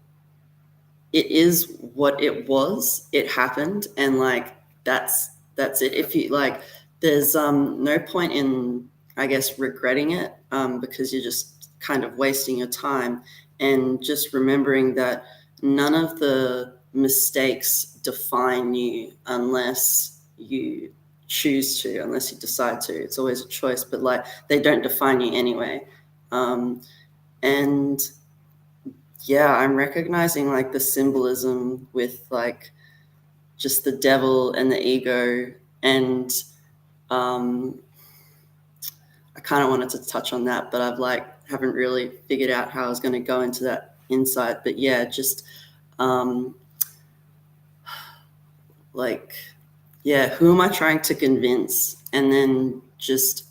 is what it was. It happened, and like that's it. If you like, there's no point in, I guess, regretting it, because you're just kind of wasting your time. And just remembering that none of the mistakes define you unless you choose to, unless you decide to. It's always a choice, but like they don't define you anyway. And yeah, I'm recognizing like the symbolism with like just the devil and the ego. And I kind of wanted to touch on that, but I've like haven't really figured out how I was going to go into that insight. But yeah, just like, yeah, who am I trying to convince? And then just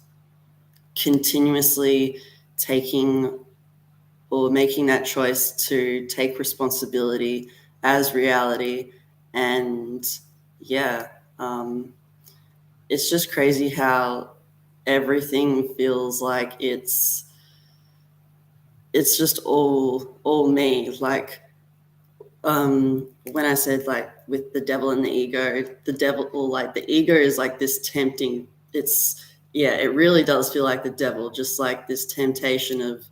continuously taking or making that choice to take responsibility as reality. And yeah, it's just crazy how everything feels like it's just all me. Like when I said like with the devil and the ego, the devil, or like the ego is like this tempting, it really does feel like the devil, just like this temptation of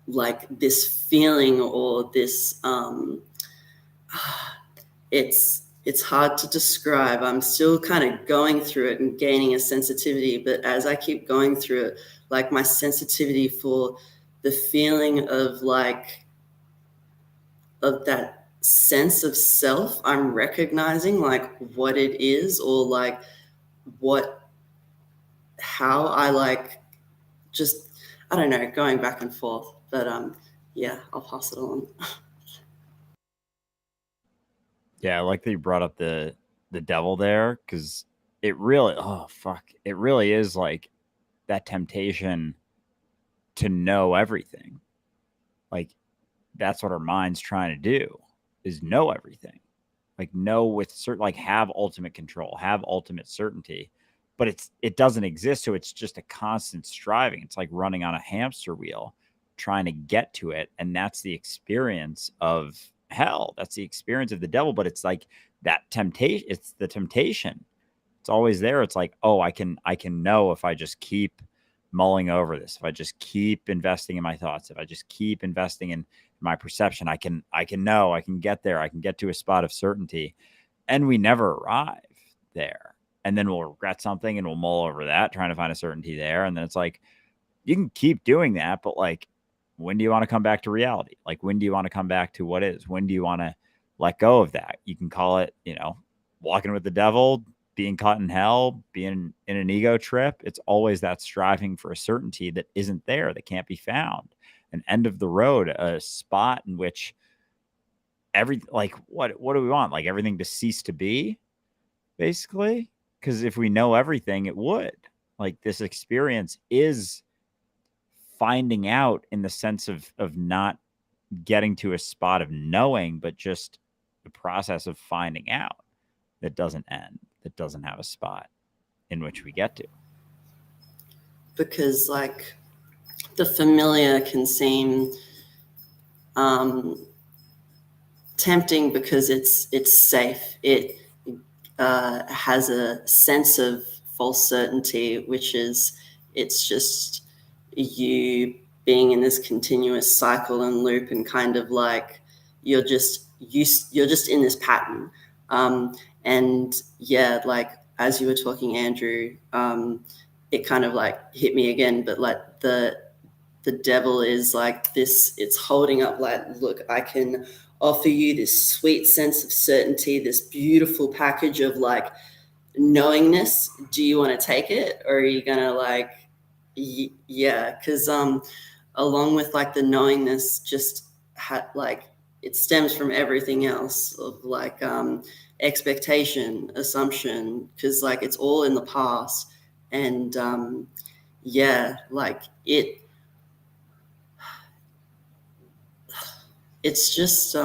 like this feeling, or this it's hard to describe. I'm still kind of going through it and gaining a sensitivity, but as I keep going through it, like my sensitivity for the feeling of like of that sense of self, I'm recognizing like what it is, or like how I like just, I don't know, going back and forth. But yeah, I'll pass it on. Yeah, I like that you brought up the devil there, because it really, it really is like that temptation to know everything. Like that's what our mind's trying to do, is know everything. Like know with certain, like have ultimate control, have ultimate certainty, but it doesn't exist. So it's just a constant striving. It's like running on a hamster wheel, trying to get to it. And that's the experience of hell. That's the experience of the devil. But it's like that temptation. It's the temptation it's always there. It's like, oh, I can know if I just keep mulling over this, if I just keep investing in my thoughts, if I just keep investing in my perception, I can know, I can get there, I can get to a spot of certainty. And we never arrive there. And then we'll regret something and we'll mull over that, trying to find a certainty there. And then it's like, you can keep doing that, but like, when do you want to come back to reality? Like, when do you want to come back to what is? When do you want to let go of that? You can call it, walking with the devil, being caught in hell, being in an ego trip. It's always that striving for a certainty that isn't there, that can't be found. An end of the road, a spot in which what do we want? Like everything to cease to be, basically? Because if we know everything, it would. Like, this experience is finding out in the sense of not getting to a spot of knowing, but just the process of finding out that doesn't end, that doesn't have a spot in which we get to. Because like the familiar can seem tempting because it's safe. It has a sense of false certainty, which is, it's just you being in this continuous cycle and loop, and kind of like you're just in this pattern. And yeah, like as you were talking, Andrew, it kind of like hit me again, but like the devil is like this, it's holding up like, look, I can offer you this sweet sense of certainty, this beautiful package of like knowingness. Do you want to take it, or are you gonna like, yeah? Because along with like the knowingness, just like it stems from everything else of like expectation, assumption, because like it's all in the past. And yeah, like it's just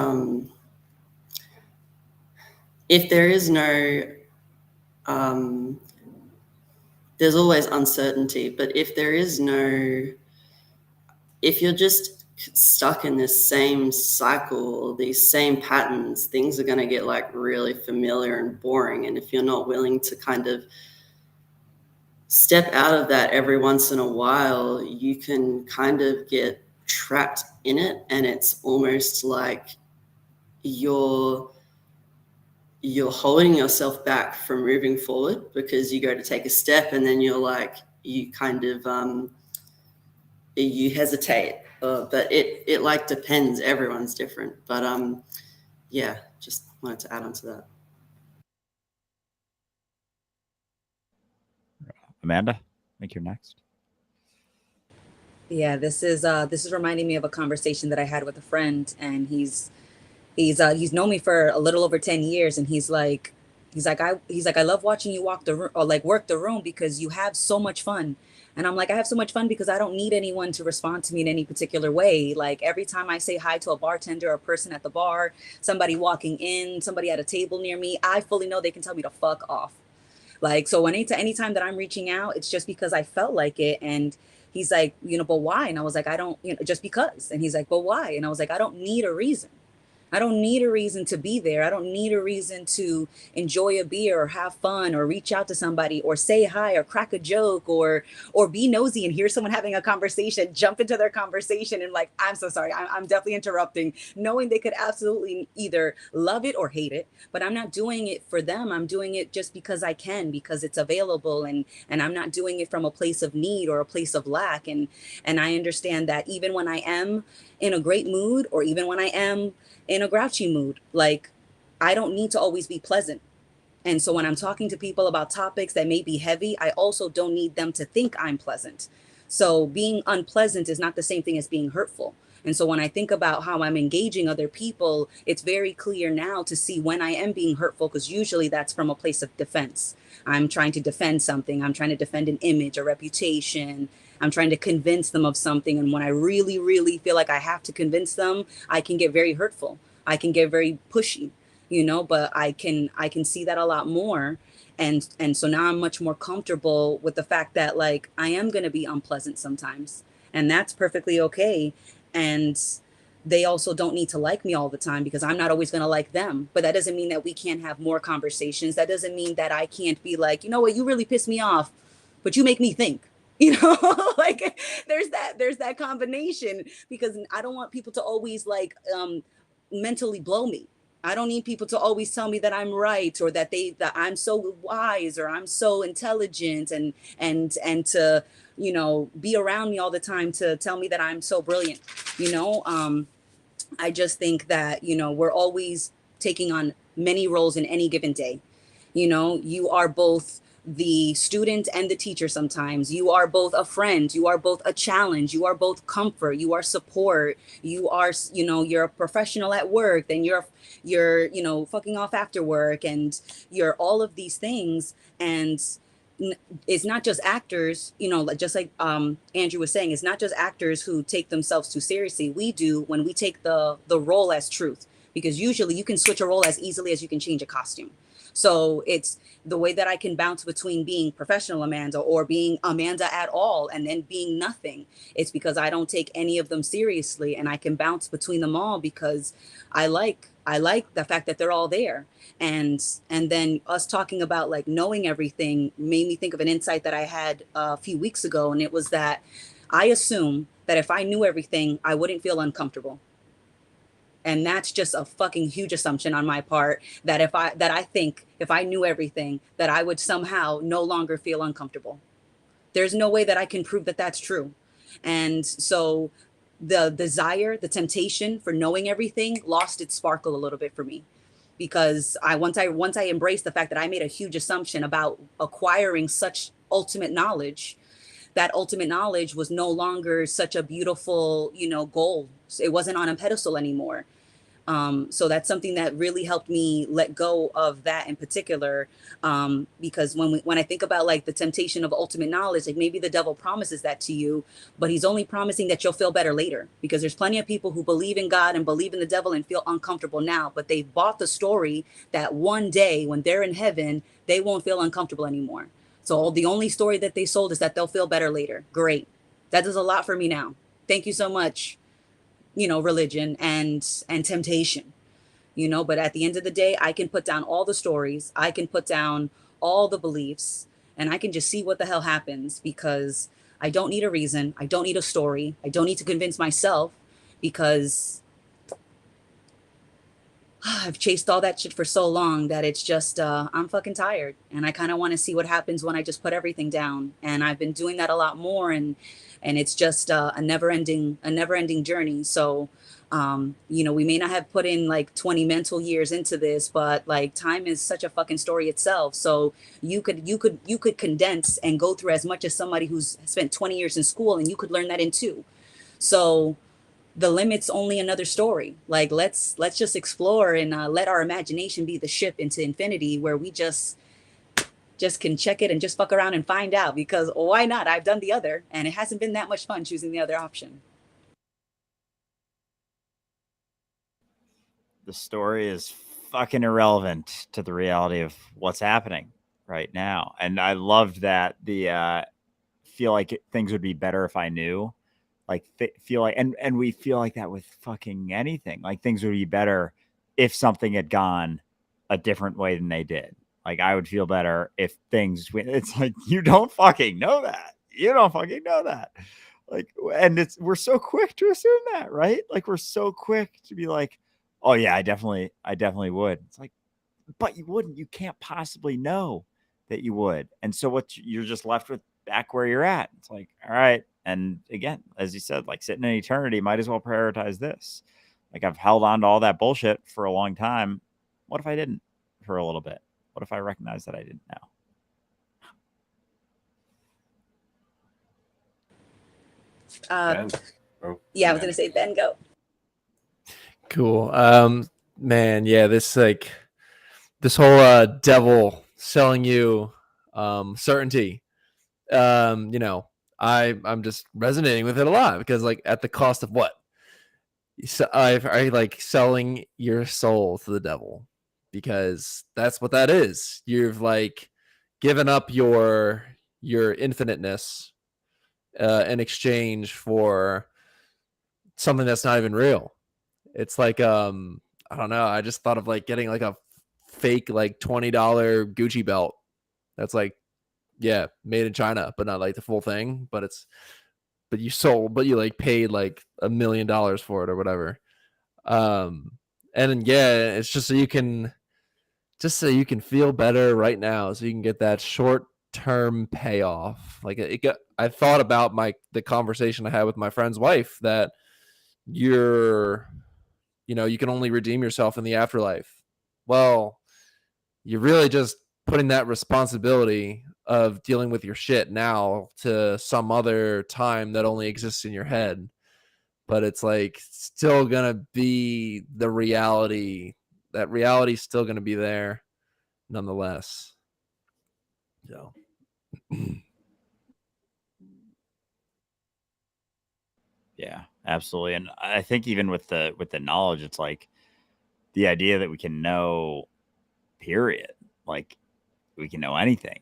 if there is no there's always uncertainty, but if you're just stuck in this same cycle, these same patterns, things are going to get like really familiar and boring. And if you're not willing to kind of step out of that every once in a while, you can kind of get trapped in it. And it's almost like you're holding yourself back from moving forward, because you go to take a step and then you're like, you kind of you hesitate, but it like depends, everyone's different. But yeah, just wanted to add on to that. Amanda, I think you're next. Yeah, this is reminding me of a conversation that I had with a friend, and he's known me for a little over 10 years, and he's like I love watching you walk the room, or like work the room, because you have so much fun. And I'm like, I have so much fun because I don't need anyone to respond to me in any particular way. Like every time I say hi to a bartender or a person at the bar, somebody walking in, somebody at a table near me, I fully know they can tell me to fuck off. Like, so anytime that I'm reaching out, it's just because I felt like it. And he's like, but why? And I was like, I don't, just because. And he's like, but why? And I was like, I don't need a reason. I don't need a reason to be there. I don't need a reason to enjoy a beer or have fun or reach out to somebody or say hi or crack a joke or be nosy and hear someone having a conversation, jump into their conversation and like, I'm so sorry, I'm definitely interrupting, knowing they could absolutely either love it or hate it. But I'm not doing it for them. I'm doing it just because I can, because it's available, and I'm not doing it from a place of need or a place of lack. And I understand that even when I am in a great mood, or even when I am in a grouchy mood, like I don't need to always be pleasant. And so when I'm talking to people about topics that may be heavy, I also don't need them to think I'm pleasant. So being unpleasant is not the same thing as being hurtful. And so when I think about how I'm engaging other people, it's very clear now to see when I am being hurtful, because usually that's from a place of defense. I'm trying to defend something. I'm trying to defend an image, a reputation. I'm trying to convince them of something. And when I really, really feel like I have to convince them, I can get very hurtful. I can get very pushy, but I can see that a lot more. And so now I'm much more comfortable with the fact that like I am going to be unpleasant sometimes, and that's perfectly okay. And they also don't need to like me all the time because I'm not always going to like them. But that doesn't mean that we can't have more conversations. That doesn't mean that I can't be like, you know what, you really piss me off, but you make me think. You know, like there's that combination, because I don't want people to always like mentally blow me. I don't need people to always tell me that I'm right, or that I'm so wise, or I'm so intelligent, and to, you know, be around me all the time to tell me that I'm so brilliant. You know, I just think that, you know, we're always taking on many roles in any given day. You know, you are both the student and the teacher sometimes. You are both a friend. You are both a challenge. You are both comfort. You are support. You are, you know, you're a professional at work. Then you're, you know, fucking off after work. And you're all of these things. And it's not just actors, you know, just like Andrew was saying, it's not just actors who take themselves too seriously. We do when we take the role as truth, because usually you can switch a role as easily as you can change a costume. So it's the way that I can bounce between being professional Amanda or being Amanda at all and then being nothing. It's because I don't take any of them seriously, and I can bounce between them all because I like the fact that they're all there. And then us talking about like knowing everything made me think of an insight that I had a few weeks ago, and it was that I assume that if I knew everything, I wouldn't feel uncomfortable. And that's just a fucking huge assumption on my part, that I think if I knew everything, that I would somehow no longer feel uncomfortable. There's no way that I can prove that that's true. And so the desire, the temptation for knowing everything lost its sparkle a little bit for me, because once I embraced the fact that I made a huge assumption about acquiring such ultimate knowledge, that ultimate knowledge was no longer such a beautiful, you know, goal. It wasn't on a pedestal anymore. So that's something that really helped me let go of that in particular. Because when I think about like the temptation of ultimate knowledge, like maybe the devil promises that to you, but he's only promising that you'll feel better later. Because there's plenty of people who believe in God and believe in the devil and feel uncomfortable now, but they've bought the story that one day when they're in heaven, they won't feel uncomfortable anymore. So the only story that they sold is that they'll feel better later. Great. That does a lot for me now. Thank you so much, you know, religion and temptation, you know. But at the end of the day, I can put down all the stories, I can put down all the beliefs, and I can just see what the hell happens, because I don't need a reason, I don't need a story, I don't need to convince myself, because I've chased all that shit for so long that it's just I'm fucking tired, and I kind of want to see what happens when I just put everything down. And I've been doing that a lot more, and it's just a never ending journey. So you know, we may not have put in like 20 mental years into this, but like time is such a fucking story itself. So you could condense and go through as much as somebody who's spent 20 years in school, and you could learn that in two. So the limit's only another story. Like let's just explore and let our imagination be the ship into infinity, where we just can check it and just fuck around and find out, because why not? I've done the other, and it hasn't been that much fun choosing the other option. The story is fucking irrelevant to the reality of what's happening right now. And I loved that feel like things would be better if I knew. Like feel like, and we feel like that with fucking anything. Like things would be better if something had gone a different way than they did. Like I would feel better if things went. It's like you don't fucking know that. You don't fucking know that. Like, and we're so quick to assume that, right? Like we're so quick to be like, oh yeah, I definitely would. It's like, but you wouldn't. You can't possibly know that you would. And so what you're just left with back where you're at. It's like, all right. And again, as you said, like sitting in eternity, might as well prioritize this. Like I've held on to all that bullshit for a long time. What if I didn't for a little bit? What if I recognized that I didn't know? Yeah, I was gonna say Ben, go. Cool. Man, yeah, this whole devil selling you certainty. You know, I'm just resonating with it a lot, because like at the cost of what? So I like selling your soul to the devil, because that's what that is. You've like given up your infiniteness in exchange for something that's not even real. It's like I don't know. I just thought of like getting like a fake like $20 Gucci belt. That's like, yeah, made in China, but not like the full thing. But you like paid like $1 million for it or whatever. And then, yeah, it's just so you can feel better right now, so you can get that short term payoff. Like I thought about the conversation I had with my friend's wife that you can only redeem yourself in the afterlife. Well, you're really just putting that responsibility of dealing with your shit now to some other time that only exists in your head. But it's like still gonna be the reality. That reality's still gonna be there nonetheless. So Yeah, absolutely. And I think even with the knowledge, it's like the idea that we can know, period. Like we can know anything.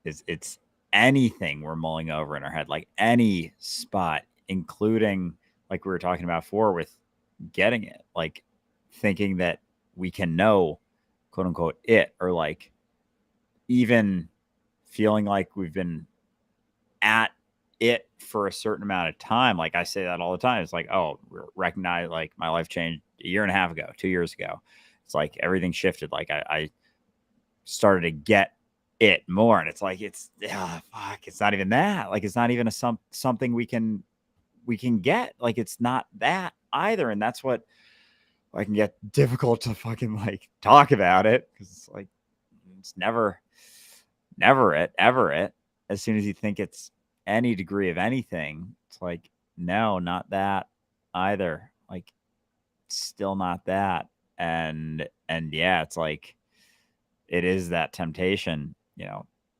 It's anything we're mulling over in our head, like any spot, including like we were talking about before with getting it, like thinking that we can know, quote unquote, it, or like even feeling like we've been at it for a certain amount of time. Like I say that all the time. It's like, oh, recognize like my life changed a year and a half ago, 2 years ago. It's like everything shifted. Like I started to get it more, and it's like fuck, it's not even that. Like it's not even something we can get. Like it's not that either, and that's what I can get difficult to fucking like talk about it, because it's like it's never it, ever it. As soon as you think it's any degree of anything, it's like, no, not that either. Like still not that. And yeah, it's like it is that temptation,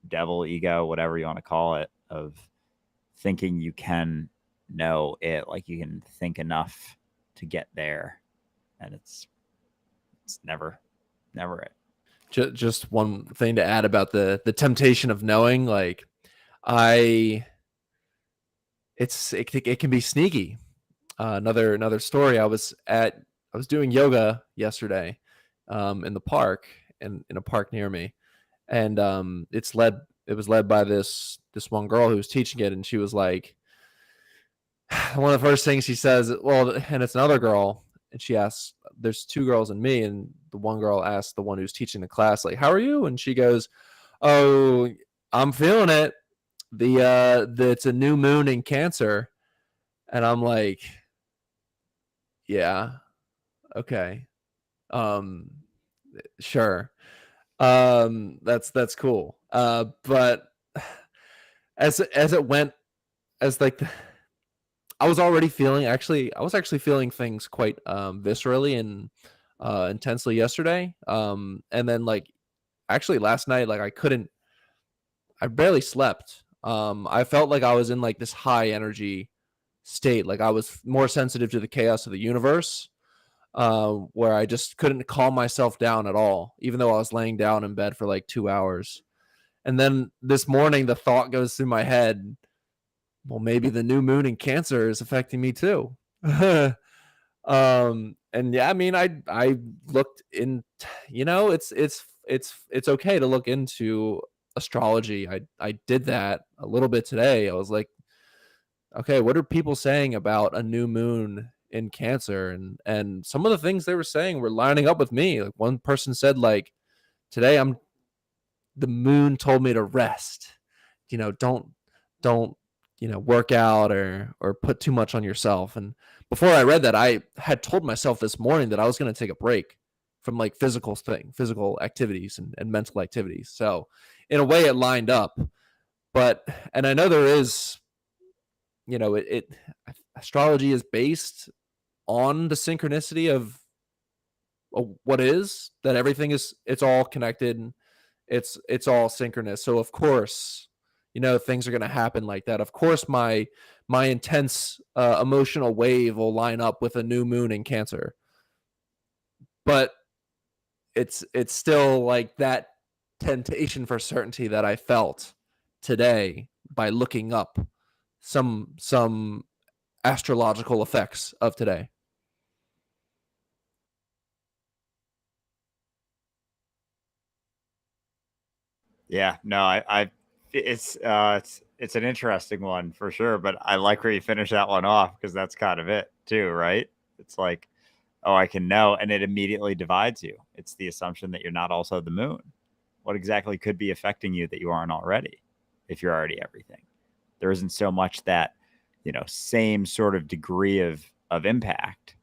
devil, ego, whatever you want to call it, of thinking you can know it, like you can think enough to get there. And it's never it. just one thing to add about the temptation of knowing, like it can be sneaky. Another story. I was doing yoga yesterday, in the park, in a park near me, and it was led by this one girl who was teaching it, and she was like, one of the first things she says, well, and it's another girl, and she asks, there's two girls and me, and the one girl asks the one who's teaching the class, like, how are you? And she goes, oh, I'm feeling it. It's a new moon in Cancer. And I'm like, yeah, okay. Sure. That's cool. But as it went, as like I was actually feeling things quite viscerally and intensely yesterday. And then like actually last night, like I barely slept. I felt like I was in like this high energy state. Like I was more sensitive to the chaos of the universe, where I just couldn't calm myself down at all, even though I was laying down in bed for like 2 hours. And then this morning, the thought goes through my head, well, maybe the new moon in Cancer is affecting me too. And yeah, I mean, I looked in, it's okay to look into astrology. I did that a little bit today. I was like, okay, what are people saying about a new moon in Cancer? And some of the things they were saying were lining up with me. Like one person said, like, today the moon told me to rest. Don't work out or put too much on yourself. And before I read that, I had told myself this morning that I was going to take a break from like physical activities and mental activities. So in a way it lined up. And I know there is, astrology is based on the synchronicity of what is, that everything it's all connected, it's all synchronous. So of course, things are going to happen like that. Of course, my intense emotional wave will line up with a new moon in Cancer. But it's still like that temptation for certainty that I felt today by looking up some astrological effects of today. Yeah, no, it's an interesting one for sure, but I like where you finish that one off because that's kind of it too, right? It's like, oh, I can know, and it immediately divides you. It's the assumption that you're not also the moon. What exactly could be affecting you that you aren't already, if you're already everything? There isn't so much that, same sort of degree of impact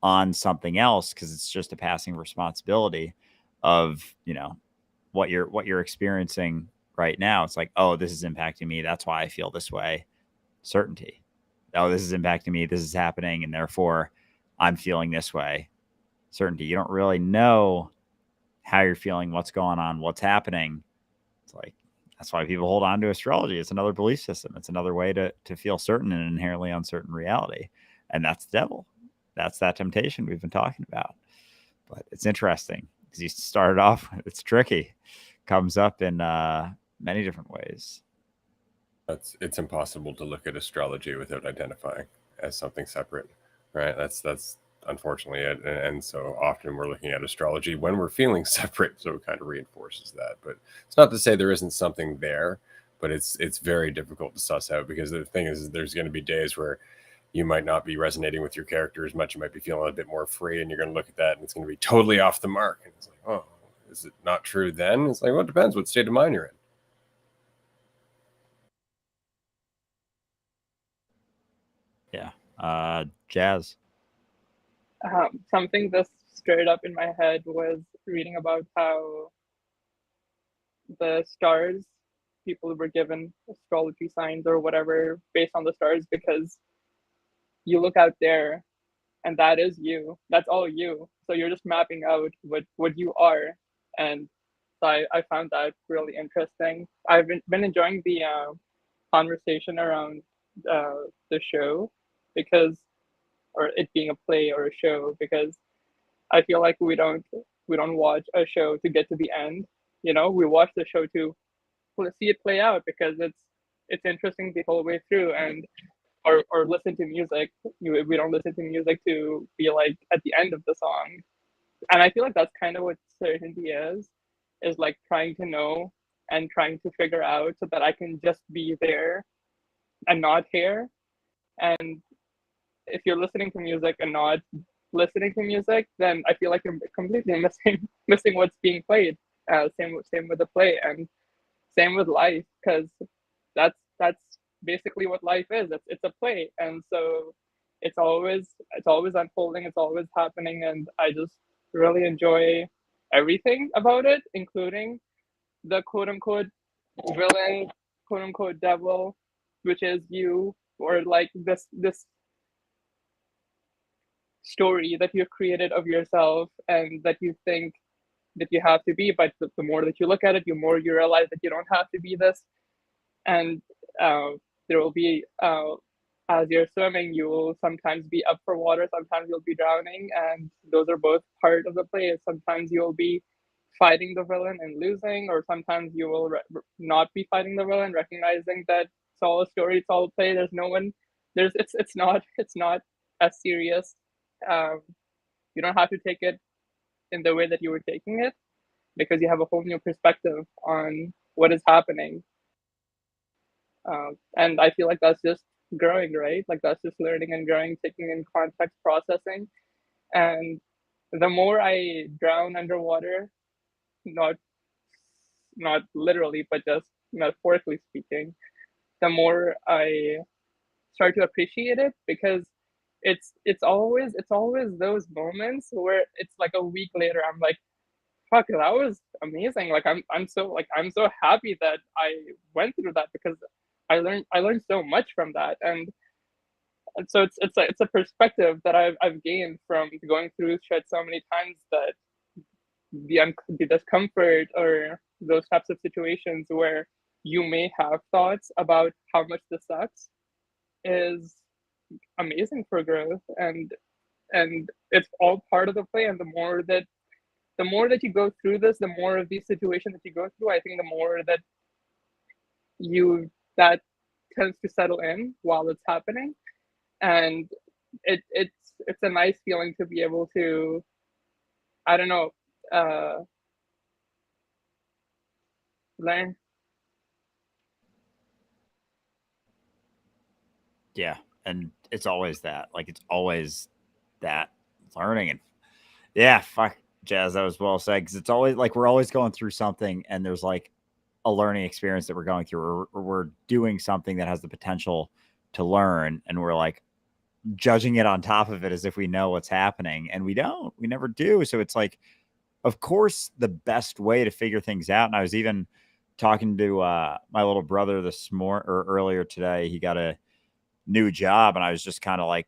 on something else because it's just a passing responsibility of, what you're experiencing right now. It's like, oh, this is impacting me. That's why I feel this way. Certainty. Oh, this is impacting me. This is happening. And therefore I'm feeling this way. Certainty. You don't really know how you're feeling, what's going on, what's happening. It's like, that's why people hold on to astrology. It's another belief system. It's another way to feel certain in an inherently uncertain reality. And that's the devil. That's that temptation we've been talking about. But it's interesting because you started off, it's tricky. Comes up in many different ways. It's impossible to look at astrology without identifying as something separate, right? That's unfortunately it. And so often we're looking at astrology when we're feeling separate, so it kind of reinforces that. But it's not to say there isn't something there, but it's very difficult to suss out because the thing is there's going to be days where you might not be resonating with your character as much. You might be feeling a bit more free, and you're going to look at that and it's going to be totally off the mark. And it's like, oh, is it not true then? It's like, well, it depends what state of mind you're in. Yeah. Jazz. Something that stirred up in my head was reading about how the stars, people were given astrology signs or whatever based on the stars because you look out there and that is you. That's all you. So you're just mapping out what you are. And so I found that really interesting. I've been enjoying the conversation around the show because, or it being a play or a show, because I feel like we don't watch a show to get to the end. We watch the show to see it play out because it's interesting the whole way through, and or listen to music. We don't listen to music to be like at the end of the song. And I feel like that's kind of what certainty is like trying to know and trying to figure out so that I can just be there and not here. And if you're listening to music and not listening to music, then I feel like you're completely missing what's being played. Same with the play, and same with life, because that's basically what life is. It's a play, and so it's always unfolding, it's always happening, and I just really enjoy everything about it, including the quote unquote villain, quote unquote devil, which is you, or like this story that you've created of yourself and that you think that you have to be, but the more that you look at it, the more you realize that you don't have to be this. And uh, there will be as you're swimming, you will sometimes be up for water, sometimes you'll be drowning, and those are both part of the play. Sometimes you'll be fighting the villain and losing, or sometimes you will not be fighting the villain, recognizing that it's all a story, it's all a play. There's no one. It's not as serious. um, you don't have to take it in the way that you were taking it because you have a whole new perspective on what is happening. And I feel like that's just growing, right? Like that's just learning and growing, taking in context, processing. And the more I drown underwater, not not literally, but just metaphorically speaking, the more I start to appreciate it because it's always those moments where it's like a week later I'm like, fuck, that was amazing. Like I'm so happy that I went through that because I learned so much from that. And so it's a perspective that I've gained from going through shit so many times, that the discomfort or those types of situations where you may have thoughts about how much this sucks is amazing for growth. And it's all part of the play. And the more that you go through this, the more of these situations that you go through, I think the more that that tends to settle in while it's happening. And it's a nice feeling to be able to, I don't know, uh, learn. Yeah, and it's always that. Like it's always that learning. And yeah, fuck, Jazz, that was well said. Because it's always like we're always going through something, and there's like a learning experience that we're going through, or we're doing something that has the potential to learn, and we're like judging it on top of it as if we know what's happening, and we don't. We never do. So it's like, of course, the best way to figure things out. And I was even talking to my little brother this morning or earlier today. He got a new job, and I was just kind of like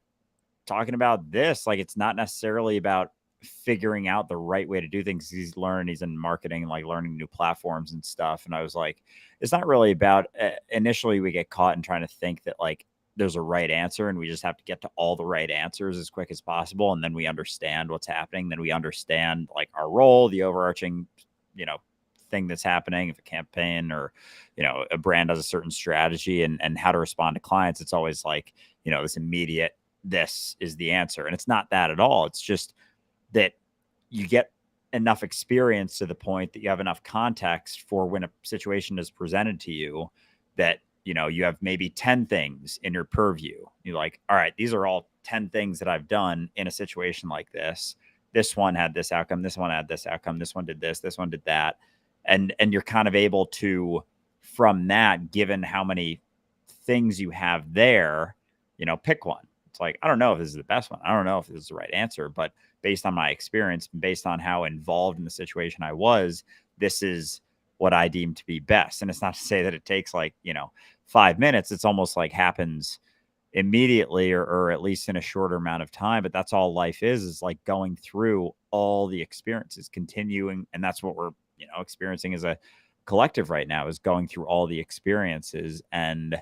talking about this. Like, it's not necessarily about figuring out the right way to do things. He's learning, he's in marketing, like learning new platforms and stuff. And I was like, it's not really about initially we get caught in trying to think that like there's a right answer and we just have to get to all the right answers as quick as possible. And then we understand what's happening. Then we understand like our role, the overarching, thing that's happening. If a campaign or, a brand has a certain strategy and how to respond to clients, it's always like, this immediate, this is the answer. And it's not that at all. It's just that you get enough experience to the point that you have enough context for when a situation is presented to you that, you have maybe 10 things in your purview. You're like, all right, these are all 10 things that I've done in a situation like this. This one had this outcome. This one had this outcome. This one did this. This one did that. And you're kind of able to, from that, given how many things you have there, pick one. It's like, I don't know if this is the best one. I don't know if this is the right answer, but based on my experience, based on how involved in the situation I was, this is what I deem to be best. And it's not to say that it takes like, 5 minutes. It's almost like happens immediately or at least in a shorter amount of time. But that's all life is like going through all the experiences, continuing. And that's what we're, experiencing as a collective right now, is going through all the experiences and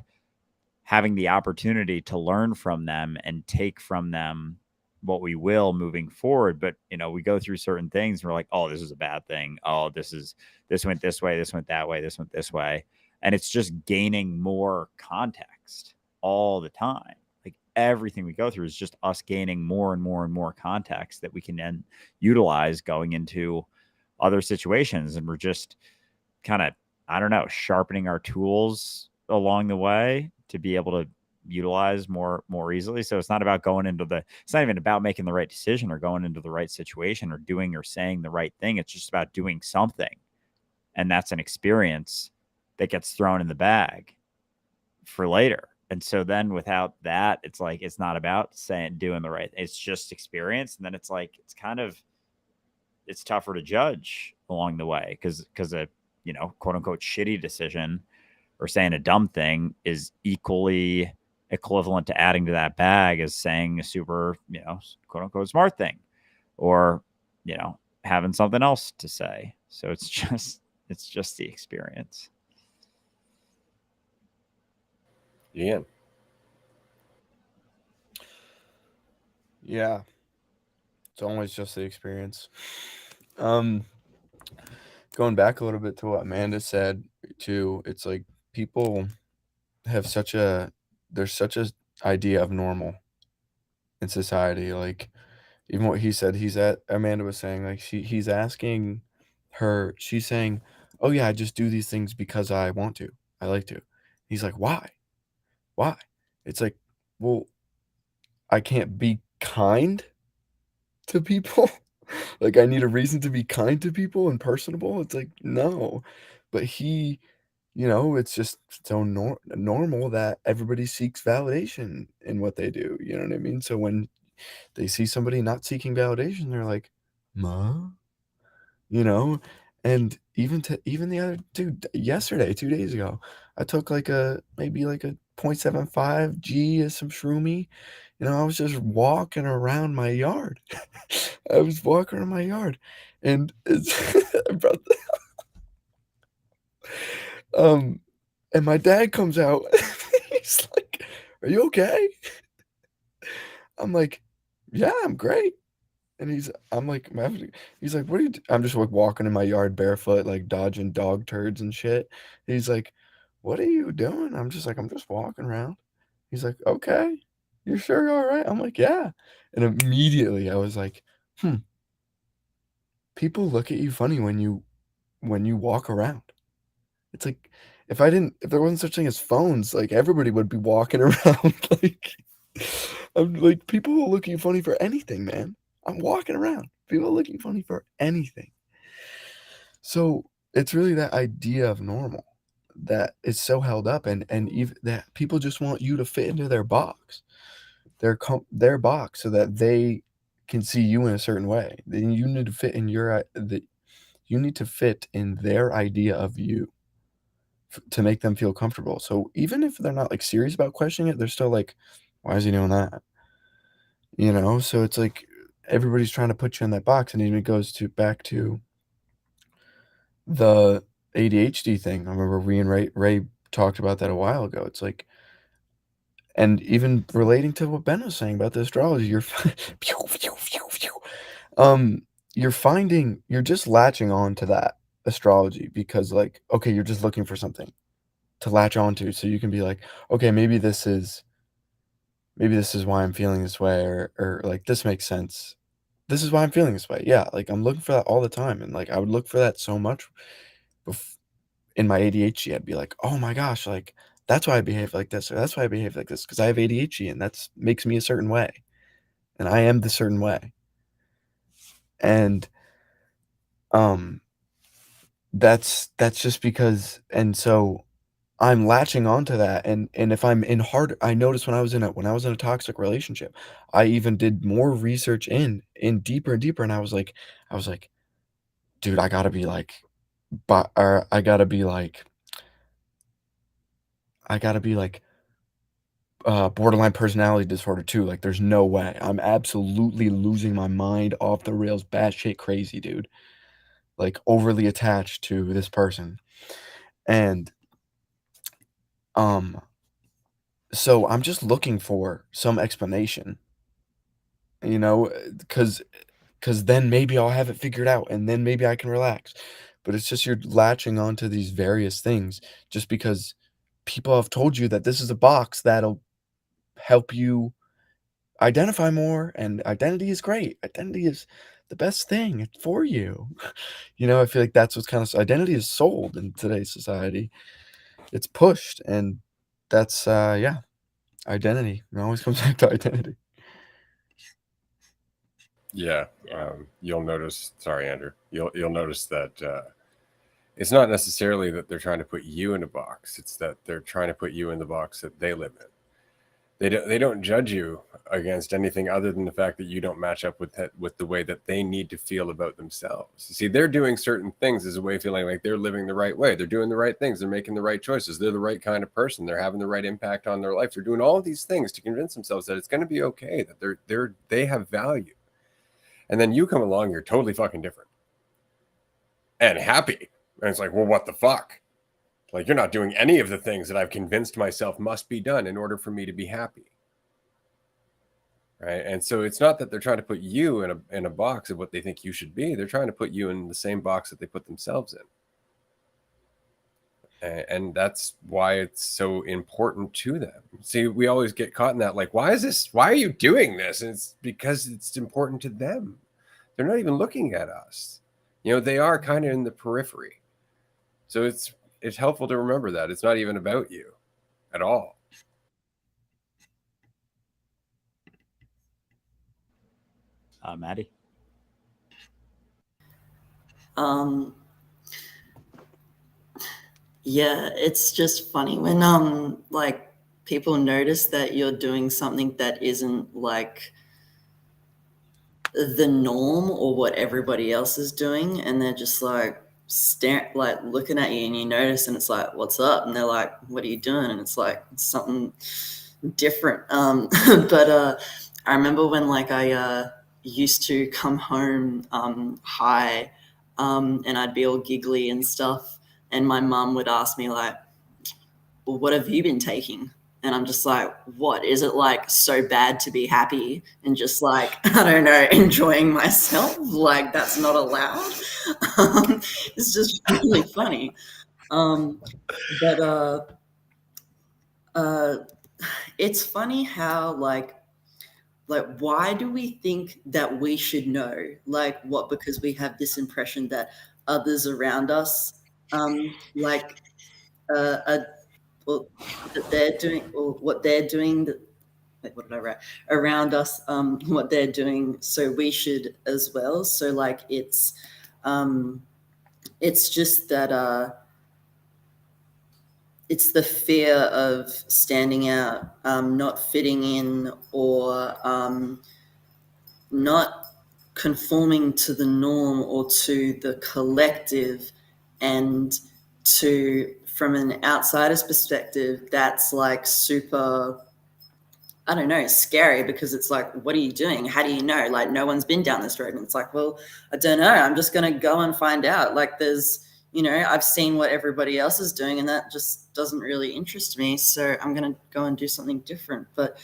having the opportunity to learn from them and take from them what we will moving forward. But, we go through certain things and we're like, oh, this is a bad thing. Oh, this went this way. This went that way. This went this way. And it's just gaining more context all the time. Like everything we go through is just us gaining more and more and more context that we can then utilize going into other situations. And we're just kind of, I don't know, sharpening our tools along the way to be able to utilize more easily. So it's not about it's not even about making the right decision or going into the right situation or doing or saying the right thing. It's just about doing something. And that's an experience that gets thrown in the bag for later. And so then without that, it's like, it's not about doing the right, it's just experience. And then it's like, it's tougher to judge along the way because a, quote unquote shitty decision or saying a dumb thing is equally equivalent to adding to that bag as saying a super, quote unquote smart thing or, having something else to say. So it's just the experience. Ian. Yeah. It's always just the experience. Going back a little bit to what Amanda said too, it's like people have there's such a idea of normal in society. Like even what he said, Amanda was saying, like he's asking her, she's saying, oh yeah, I just do these things because I want to. I like to. He's like, why? Why? It's like, well, I can't be kind to people. Like I need a reason to be kind to people and personable. It's like, no. But it's just so normal that everybody seeks validation in what they do. You know what I mean? So when they see somebody not seeking validation, they're like, "Ma," you know. And even the other dude yesterday, 2 days ago, I took maybe like a 0.75 G of some shroomy. I was just walking around my yard. I was walking around my yard, and I brought and my dad comes out. He's like, "Are you okay?" I'm like, "Yeah, I'm great." And he's like, "What are you I'm just like walking in my yard barefoot, like dodging dog turds and shit. He's like, "What are you doing?" I'm just like, "I'm just walking around." He's like, "Okay. You're sure you're all right?" I'm like, "Yeah." And immediately I was like, people look at you funny when you walk around. It's like if there wasn't such thing as phones, like everybody would be walking around like I'm like people will look at you funny for anything, man. I'm walking around. People are looking funny for anything. So it's really that idea of normal that is so held up, and even that people just want you to fit into their box, their box, so that they can see you in a certain way. Then you need to fit in you need to fit in their idea of you to make them feel comfortable. So even if they're not like serious about questioning it, they're still like, why is he doing that? You know? So it's like everybody's trying to put you in that box, and even it goes back to the ADHD thing. I remember we and Ray talked about that a while ago. It's like, and even relating to what Ben was saying about the astrology, you're just latching on to that astrology because, like, okay, you're just looking for something to latch onto, so you can be like, okay, maybe this is why I'm feeling this way, or like this makes sense. This is why I'm feeling this way. Yeah, like I'm looking for that all the time, and like I would look for that so much. In my ADHD, I'd be like, oh my gosh, like that's why I behave like this, or that's why I behave like this, because I have ADHD, and that's makes me a certain way, and I am the certain way, and that's just because, and so I'm latching onto that, and if I'm in hard, I noticed when I was in a toxic relationship, I even did more research in deeper and deeper, and I was like, dude, I gotta be like, but or I gotta be like borderline personality disorder too. Like, there's no way. I'm absolutely losing my mind off the rails, batshit crazy, dude. Like overly attached to this person, and um so I'm just looking for some explanation, you know, because then maybe I'll have it figured out, and then maybe I can relax. But it's just you're latching onto these various things just because people have told you that this is a box that'll help you identify more, and identity is great. Identity is the best thing for you. You know, I feel like that's what's kind of identity is sold in today's society. It's pushed, and that's yeah, identity. It always comes back to identity. Yeah, you'll notice. Sorry, Andrew. You'll notice that it's not necessarily that they're trying to put you in a box. It's that they're trying to put you in the box that they live in. They don't judge you against anything other than the fact that you don't match up with the way that they need to feel about themselves. You see, they're doing certain things as a way of feeling like they're living the right way. They're doing the right things. They're making the right choices. They're the right kind of person. They're having the right impact on their life. They're doing all of these things to convince themselves that it's going to be okay, that they have value. And then you come along, you're totally fucking different and happy. And it's like, well, what the fuck? Like, you're not doing any of the things that I've convinced myself must be done in order for me to be happy. Right. And so it's not that they're trying to put you in a box of what they think you should be. They're trying to put you in the same box that they put themselves in. And that's why it's so important to them. See, we always get caught in that, like, why are you doing this? And it's because it's important to them. They're not even looking at us. You know, they are kind of in the periphery. So it's helpful to remember that it's not even about you at all. Maddie. Yeah, it's just funny when like people notice that you're doing something that isn't like the norm or what everybody else is doing, and they're just like like looking at you, and you notice, and it's like, what's up? And they're like, what are you doing? And it's like, it's something different. But I remember when like I used to come home high, and I'd be all giggly and stuff, and my mum would ask me like, well, what have you been taking? And I'm just like, what? Is it like so bad to be happy and just like, I don't know, enjoying myself? Like, that's not allowed. It's just really funny. But it's funny how like why do we think that we should know? Like, what? Because we have this impression that others around us like well, that they're doing, or what they're doing. What did I write around us? What they're doing, so we should as well. So like it's just that it's the fear of standing out, not fitting in, or not conforming to the norm or to the collective. And from an outsider's perspective, that's like super, I don't know, scary, because it's like, what are you doing? How do you know? Like, no one's been down this road. And it's like, well, I don't know. I'm just going to go and find out. Like, I've seen what everybody else is doing, and that just doesn't really interest me. So I'm going to go and do something different. But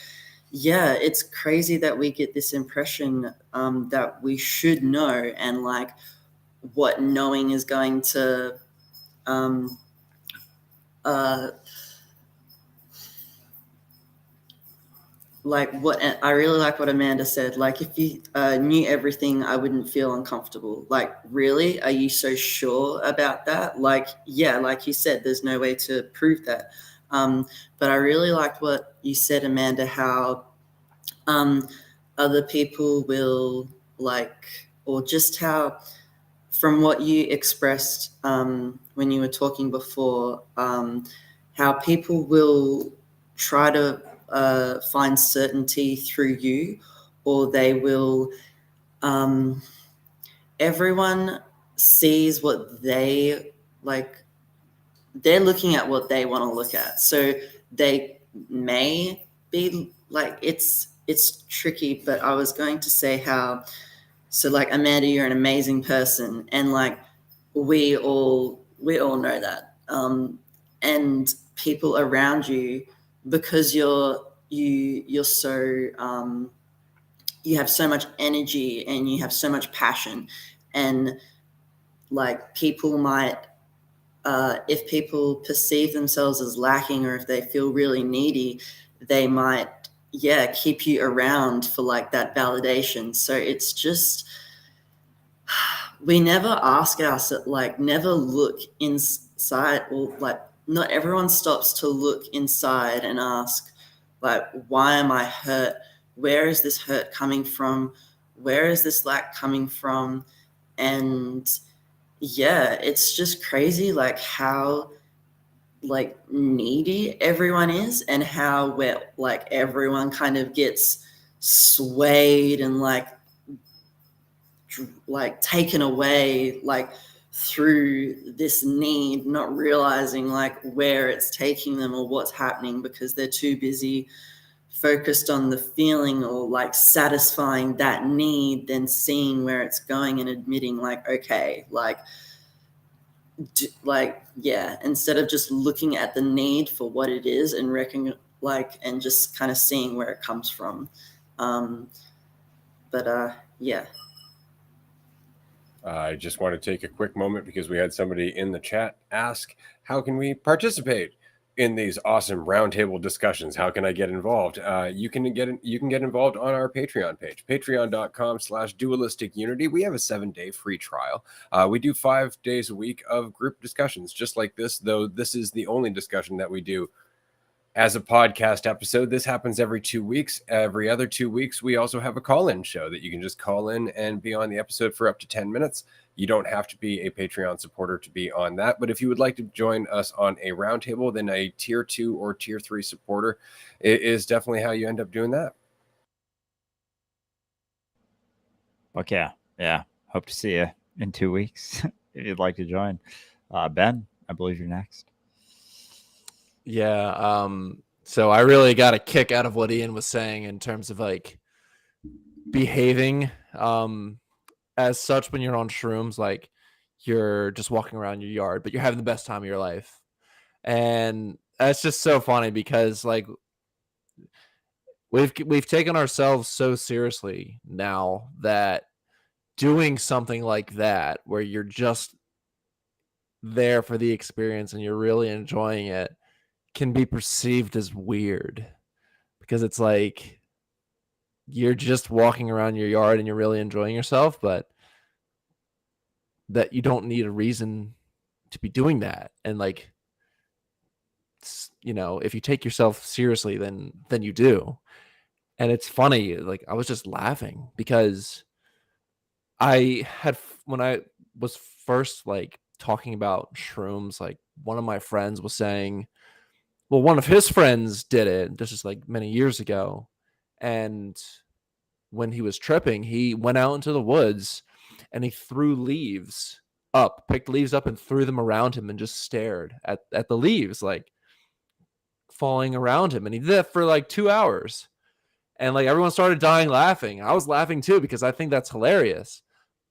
yeah, it's crazy that we get this impression that we should know, and like what knowing is going to like what I really like what Amanda said. Like, if you knew everything, I wouldn't feel uncomfortable. Like, really? Are you so sure about that? Like, yeah, like you said, there's no way to prove that. But I really liked what you said, Amanda, how other people will like, or just how, from what you expressed when you were talking before, how people will try to find certainty through you, or they will, everyone sees what they like, they're looking at what they want to look at. So they may be like, it's tricky, but I was going to say how, so like, Amanda, you're an amazing person, and like we all know that. And people around you, because you're so you have so much energy and you have so much passion, and like people might, if people perceive themselves as lacking, or if they feel really needy, they might, yeah, keep you around for like that validation. So it's just, we never ask ourselves, like, never look inside, or like, not everyone stops to look inside and ask, like, why am I hurt? Where is this hurt coming from? Where is this lack coming from? And yeah, it's just crazy, like how like needy everyone is, and how we're like, everyone kind of gets swayed and like taken away, like through this need, not realizing like where it's taking them or what's happening, because they're too busy focused on the feeling, or like satisfying that need, than seeing where it's going and admitting like, okay, yeah, instead of just looking at the need for what it is and and just kind of seeing where it comes from. Yeah. I just want to take a quick moment because we had somebody in the chat ask, how can we participate in these awesome roundtable discussions? How can I get involved? You can get involved on our Patreon page, patreon.com/dualistic unity. We have a 7-day free trial. We do 5 days a week of group discussions just like this, though this is the only discussion that we do as a podcast episode. This happens every 2 weeks. Every other 2 weeks, we also have a call-in show that you can just call in and be on the episode for up to 10 minutes. You don't have to be a Patreon supporter to be on that. But if you would like to join us on a roundtable, then a tier 2 or tier 3 supporter is definitely how you end up doing that. Okay. Yeah. Hope to see you in 2 weeks if you'd like to join. Ben, I believe you're next. Yeah. So I really got a kick out of what Ian was saying in terms of like behaving as such when you're on shrooms. Like, you're just walking around your yard, but you're having the best time of your life. And that's just so funny, because like we've taken ourselves so seriously now that doing something like that, where you're just there for the experience and you're really enjoying it, can be perceived as weird, because it's like you're just walking around your yard and you're really enjoying yourself, but that you don't need a reason to be doing that. And like, you know, if you take yourself seriously, then you do. And it's funny, like I was just laughing because when I was first like talking about shrooms, like one of my friends was saying, well, one of his friends did it. This is like many years ago. And when he was tripping, he went out into the woods and he threw leaves up, picked leaves up and threw them around him and just stared at the leaves, like falling around him. And he did that for like 2 hours. And like everyone started dying laughing. I was laughing too because I think that's hilarious.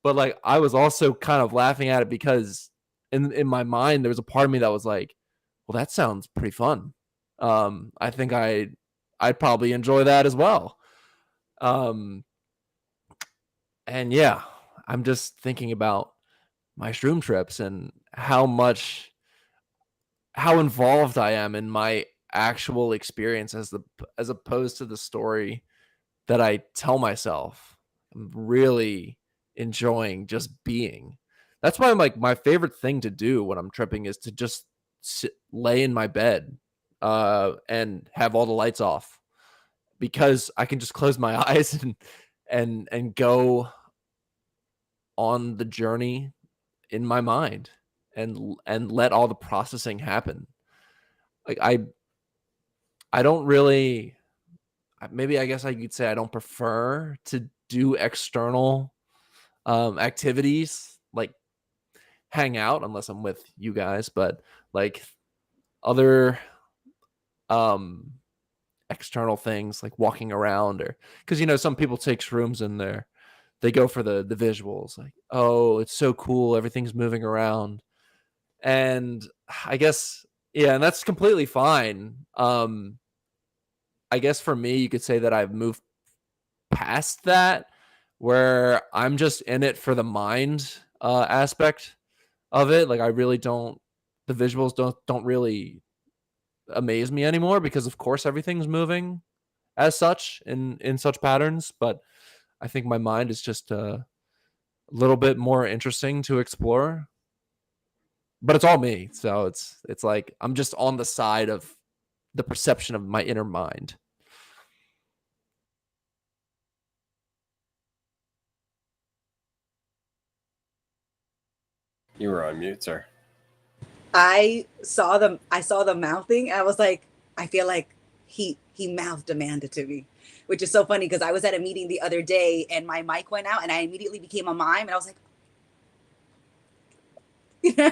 But like I was also kind of laughing at it because in my mind there was a part of me that was like, well, that sounds pretty fun. I think I'd probably enjoy that as well. And yeah, I'm just thinking about my shroom trips and how involved I am in my actual experience as opposed to the story that I tell myself. I'm really enjoying just being. That's why like my favorite thing to do when I'm tripping is to just lay in my bed and have all the lights off, because I can just close my eyes and go on the journey in my mind and let all the processing happen. Like I don't really, maybe I guess I could say I don't prefer to do external activities like hang out unless I'm with you guys, but like other external things like walking around, or because you know some people take shrooms in there, they go for the visuals, like, oh, it's so cool, everything's moving around. And I guess, yeah, and that's completely fine. I guess for me, you could say that I've moved past that, where I'm just in it for the mind aspect of it. Like I really don't, the visuals don't really amaze me anymore, because of course everything's moving as such in such patterns. But I think my mind is just a little bit more interesting to explore. But it's all me, so it's like I'm just on the side of the perception of my inner mind. You were on mute, sir. I saw the mouthing. I was like, I feel like he mouthed Amanda to me, which is so funny because I was at a meeting the other day and my mic went out and I immediately became a mime and I was like, and, and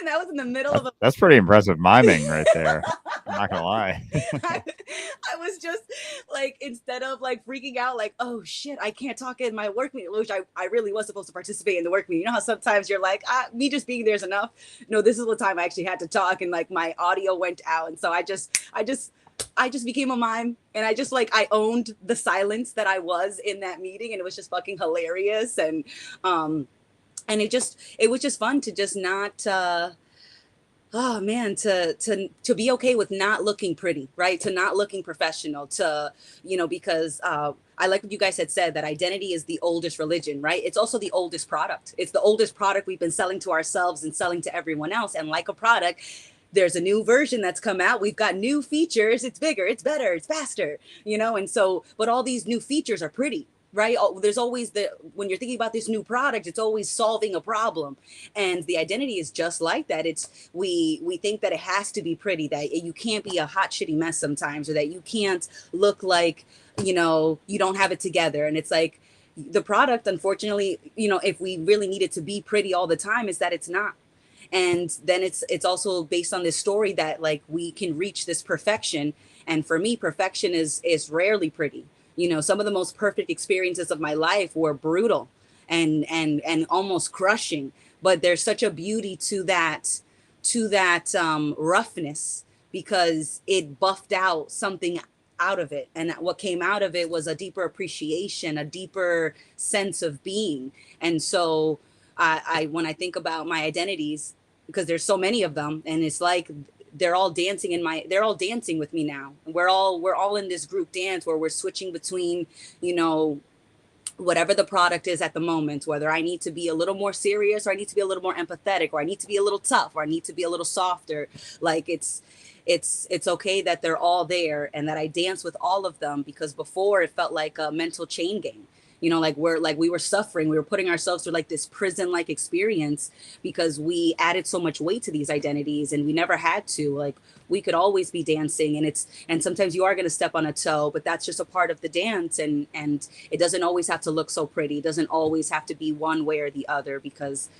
that was in the middle of a. That's pretty impressive miming right there. I'm not gonna lie. I was just like, instead of like freaking out, like, oh shit, I can't talk in my work meeting, which I really was supposed to participate in the work meeting. You know how sometimes you're like, me just being there's enough. No, this is the time I actually had to talk, and like my audio went out, and so I just became a mime, and I owned the silence that I was in that meeting, and it was just fucking hilarious. And it was just fun to just not oh man, to be okay with not looking pretty, right? To not looking professional, to, you know, because I like what you guys had said, that identity is the oldest religion, right? It's also the oldest product. It's the oldest product we've been selling to ourselves and selling to everyone else. And like a product, there's a new version that's come out. We've got new features. It's bigger, it's better, it's faster, you know? And so, but all these new features are pretty, right? There's always when you're thinking about this new product, it's always solving a problem. And the identity is just like that. It's, we think that it has to be pretty, that you can't be a hot, shitty mess sometimes, or that you can't look like, you know, you don't have it together. And it's like, the product, unfortunately, you know, if we really need it to be pretty all the time, is that it's not. And then it's also based on this story that like we can reach this perfection. And for me, perfection is rarely pretty. You know, some of the most perfect experiences of my life were brutal and almost crushing. But there's such a beauty to that roughness, because it buffed out something out of it. And what came out of it was a deeper appreciation, a deeper sense of being. And so I when I think about my identities, because there's so many of them, and it's like they're all dancing with me now. We're all in this group dance where we're switching between, you know, whatever the product is at the moment, whether I need to be a little more serious or I need to be a little more empathetic or I need to be a little tough or I need to be a little softer. Like it's okay that they're all there and that I dance with all of them, because before it felt like a mental chain gang. You know, like we were suffering, we were putting ourselves through like this prison like experience because we added so much weight to these identities and we never had to. Like we could always be dancing, and sometimes you are going to step on a toe, but that's just a part of the dance, and it doesn't always have to look so pretty. It doesn't always have to be one way or the other, because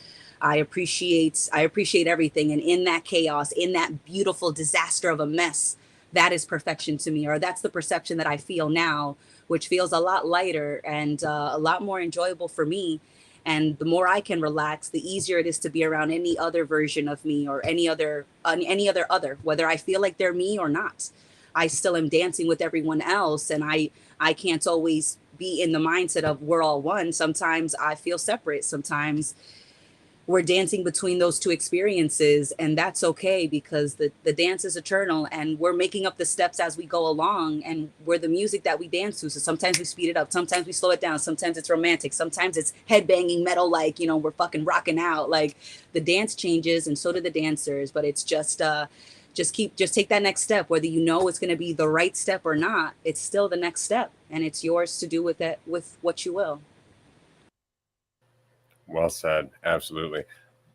I appreciate everything, and in that chaos, in that beautiful disaster of a mess, that is perfection to me, or that's the perception that I feel now, which feels a lot lighter and a lot more enjoyable for me. And the more I can relax, the easier it is to be around any other version of me or any other, whether I feel like they're me or not. I still am dancing with everyone else, and I can't always be in the mindset of we're all one. Sometimes I feel separate. Sometimes we're dancing between those two experiences, and that's okay, because the dance is eternal and we're making up the steps as we go along, and we're the music that we dance to. So sometimes we speed it up, sometimes we slow it down, sometimes it's romantic, sometimes it's headbanging metal, like, you know, we're fucking rocking out. Like the dance changes and so do the dancers, but it's just take that next step, whether you know it's going to be the right step or not. It's still the next step, and it's yours to do with it, with what you will. Well said. Absolutely.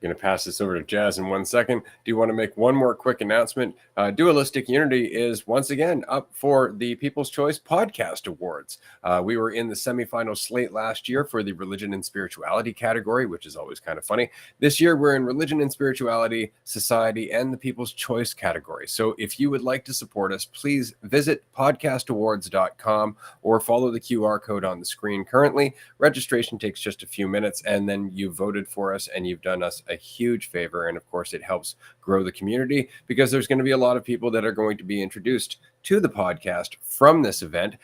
Going to pass this over to Jazz in 1 second. Do you want to make one more quick announcement? Dualistic Unity is once again up for the People's Choice Podcast Awards. We were in the semifinal slate last year for the Religion and Spirituality category, which is always kind of funny. This year, we're in Religion and Spirituality, Society, and the People's Choice category. So if you would like to support us, please visit podcastawards.com or follow the QR code on the screen currently. Registration takes just a few minutes, and then you voted for us and you've done us a huge favor. And of course, it helps grow the community, because there's going to be a lot of people that are going to be introduced to the podcast from this event.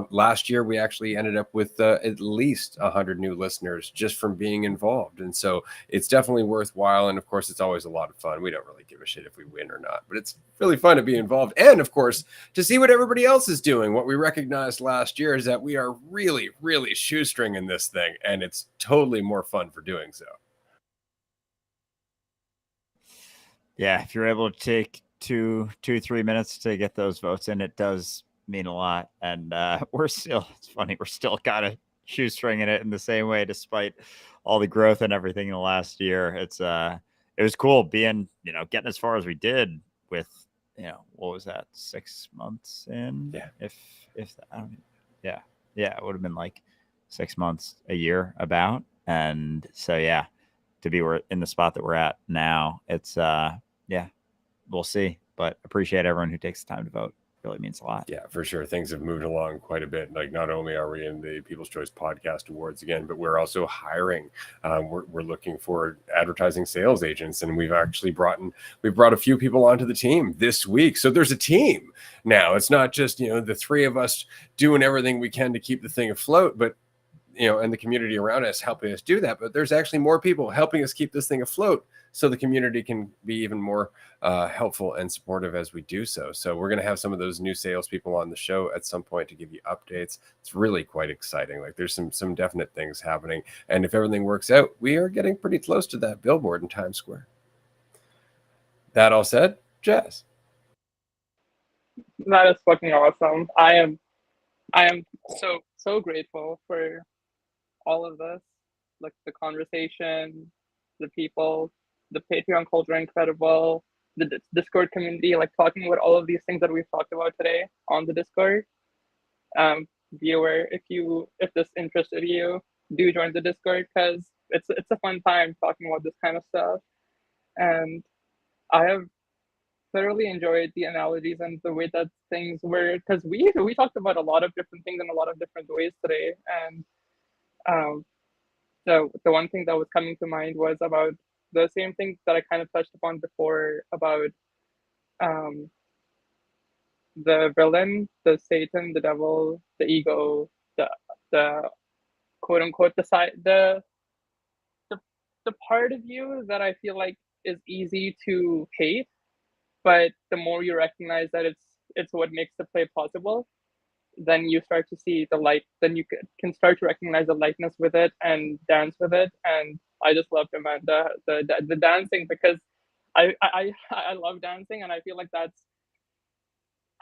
Last year, we actually ended up with at least 100 new listeners just from being involved. And so it's definitely worthwhile. And of course, it's always a lot of fun. We don't really give a shit if we win or not, but it's really fun to be involved. And of course, to see what everybody else is doing. What we recognized last year is that we are really, really shoestringing this thing, and it's totally more fun for doing so. Yeah, if you're able to take 3 minutes to get those votes in, it does mean a lot. And it's funny, we're still kind of shoestringing it in the same way, despite all the growth and everything in the last year. It was cool being, getting as far as we did with, what was that, 6 months in? Yeah. If I don't, yeah, it would have been like 6 months, a year about. And so, yeah, to be in the spot that we're at now, it's, we'll see, but appreciate everyone who takes the time to vote. Really means a lot. Yeah, for sure. Things have moved along quite a bit. Like, not only are we in the People's Choice Podcast Awards again, but we're also hiring. We're looking for advertising sales agents, and we've brought a few people onto the team this week. So there's a team now. It's not just the three of us doing everything we can to keep the thing afloat, but and the community around us helping us do that. But there's actually more people helping us keep this thing afloat, so the community can be even more helpful and supportive as we do so. So we're going to have some of those new salespeople on the show at some point to give you updates. It's really quite exciting. Like, there's some definite things happening. And if everything works out, we are getting pretty close to that billboard in Times Square. That all said, Jazz. That is fucking awesome. I am so grateful for all of this, like the conversation, the people, the Patreon culture, incredible, the Discord community, like talking about all of these things that we've talked about today on the Discord. Be aware, if this interested you, do join the Discord, because it's a fun time talking about this kind of stuff. And I have thoroughly enjoyed the analogies and the way that things were, because we talked about a lot of different things in a lot of different ways today. And so the one thing that was coming to mind was about the same thing that I kind of touched upon before, about the villain, the Satan, the devil, the ego, the quote unquote the part of you that I feel like is easy to hate, but the more you recognize that it's what makes the play possible, then you start to see the light, then you can start to recognize the lightness with it and dance with it. And I just loved Amanda, the dancing, because I love dancing, and I feel like that's,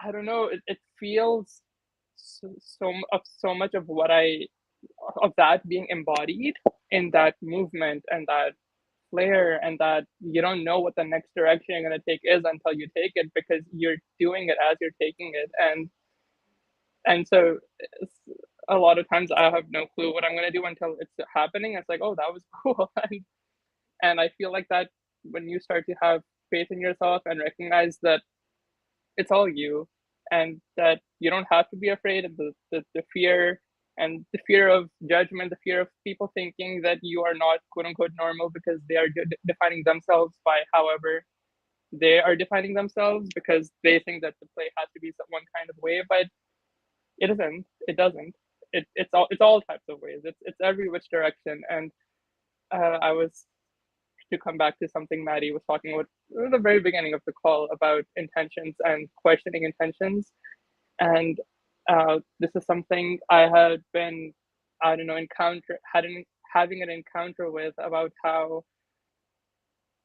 I don't know, it feels so much of what of that being embodied in that movement and that flair, and that you don't know what the next direction you're going to take is until you take it, because you're doing it as you're taking it. And so a lot of times I have no clue what I'm going to do until it's happening. It's like, oh, that was cool. And I feel like that when you start to have faith in yourself and recognize that it's all you, and that you don't have to be afraid of the fear, and the fear of judgment, the fear of people thinking that you are not quote unquote normal because they are defining themselves by however they are defining themselves, because they think that the play has to be one kind of way, but it isn't. It doesn't. It's all types of ways. It's every which direction. And I was, to come back to something Maddie was talking about at the very beginning of the call about intentions and questioning intentions. And this is something I had been, I don't know, having an encounter with, about how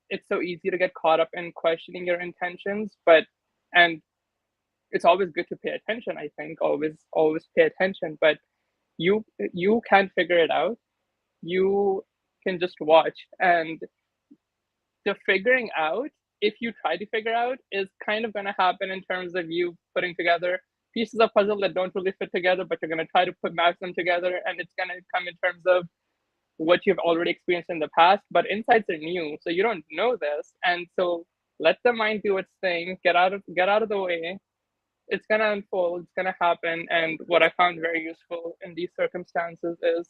it's so easy to get caught up in questioning your intentions, and it's always good to pay attention. I think always pay attention, but you can't figure it out. You can just watch, and the figuring out, if you try to figure out, is kind of going to happen in terms of you putting together pieces of puzzle that don't really fit together, but you're going to try to match them together, and it's going to come in terms of what you've already experienced in the past. But insights are new, so you don't know this, and so let the mind do its thing. Get out of the way. It's going to unfold. It's going to happen. And what I found very useful in these circumstances is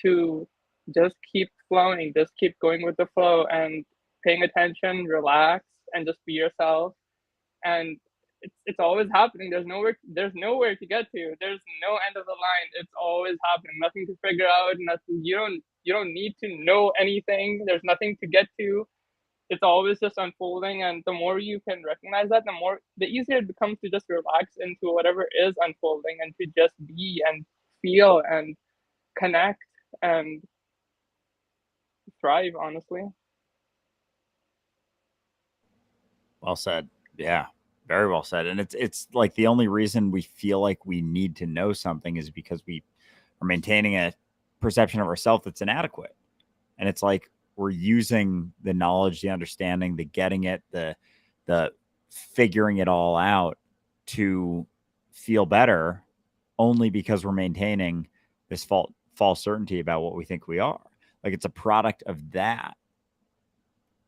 to just keep flowing, just keep going with the flow, and paying attention, relax, and just be yourself. And it's always happening. There's nowhere to get to. There's no end of the line. It's always happening. Nothing to figure out. Nothing. You don't need to know anything. There's nothing to get to. It's always just unfolding. And the more you can recognize that, the easier it becomes to just relax into whatever is unfolding, and to just be and feel and connect and thrive, honestly. Well said. Yeah, very well said. And it's like the only reason we feel like we need to know something is because we are maintaining a perception of ourselves that's inadequate. And it's like we're using the knowledge, the understanding, the getting it, the figuring it all out to feel better, only because we're maintaining this false certainty about what we think we are. Like it's a product of that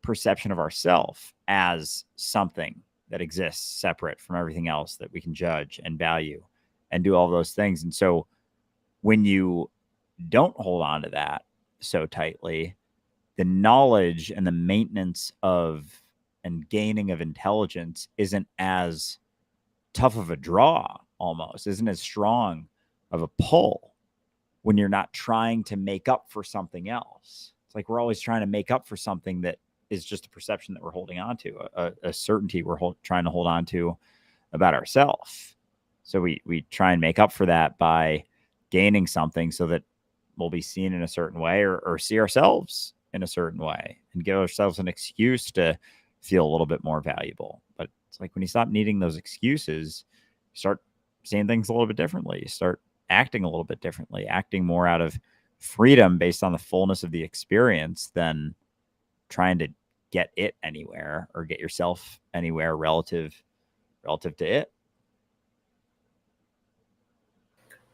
perception of ourself as something that exists separate from everything else that we can judge and value and do all those things. And so when you don't hold on to that so tightly, the knowledge and the maintenance of and gaining of intelligence isn't as tough of a draw, almost isn't as strong of a pull when you're not trying to make up for something else. It's like we're always trying to make up for something that is just a perception that we're holding on to, a certainty we're trying to hold on to about ourselves. So we try and make up for that by gaining something so that we'll be seen in a certain way, or see ourselves in a certain way, and give ourselves an excuse to feel a little bit more valuable. But it's like when you stop needing those excuses, you start seeing things a little bit differently. You start acting a little bit differently, acting more out of freedom based on the fullness of the experience than trying to get it anywhere or get yourself anywhere relative to it.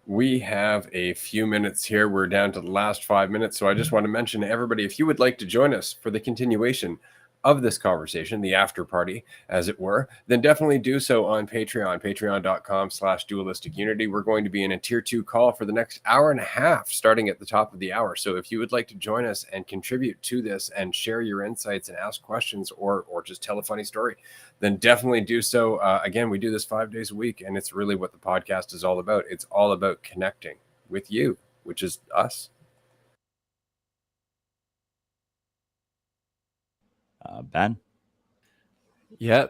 We have a few minutes here. We're down to the last 5 minutes. So I just want to mention to everybody, if you would like to join us for the continuation of this conversation, the after party, as it were, then definitely do so on Patreon, patreon.com/dualistic unity. We're going to be in a tier 2 call for the next hour and a half, starting at the top of the hour. So if you would like to join us and contribute to this and share your insights and ask questions, or just tell a funny story, then definitely do so. Again, we do this 5 days a week, and it's really what the podcast is all about. It's all about connecting with you, which is us. Ben? Yeah.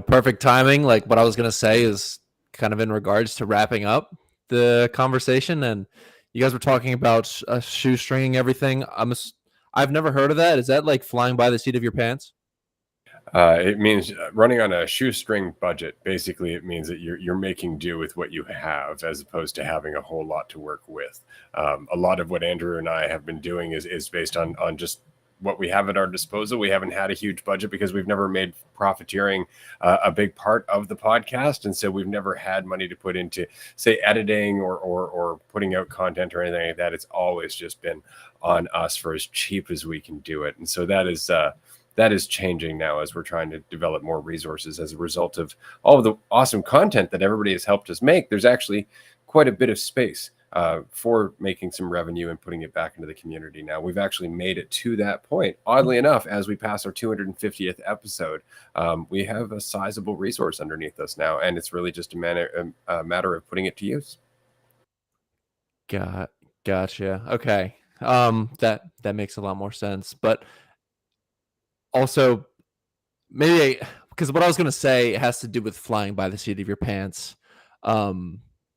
Perfect timing. Like what I was going to say is kind of in regards to wrapping up the conversation, and you guys were talking about shoestringing everything. I've never heard of that. Is that like flying by the seat of your pants? It means running on a shoestring budget. Basically, it means that you're making do with what you have, as opposed to having a whole lot to work with. A lot of what Andrew and I have been doing is based on just what we have at our disposal. We haven't had a huge budget because we've never made profiteering a big part of the podcast, and so we've never had money to put into, say, editing or putting out content or anything like that. It's always just been on us for as cheap as we can do it, and so that is changing now as we're trying to develop more resources as a result of all of the awesome content that everybody has helped us make. There's actually quite a bit of space for making some revenue and putting it back into the community now. We've actually made it to that point. Oddly enough, as we pass our 250th episode, we have a sizable resource underneath us now, and it's really just a matter of putting it to use. Gotcha. Okay. That makes a lot more sense. But also, maybe because what I was going to say has to do with flying by the seat of your pants,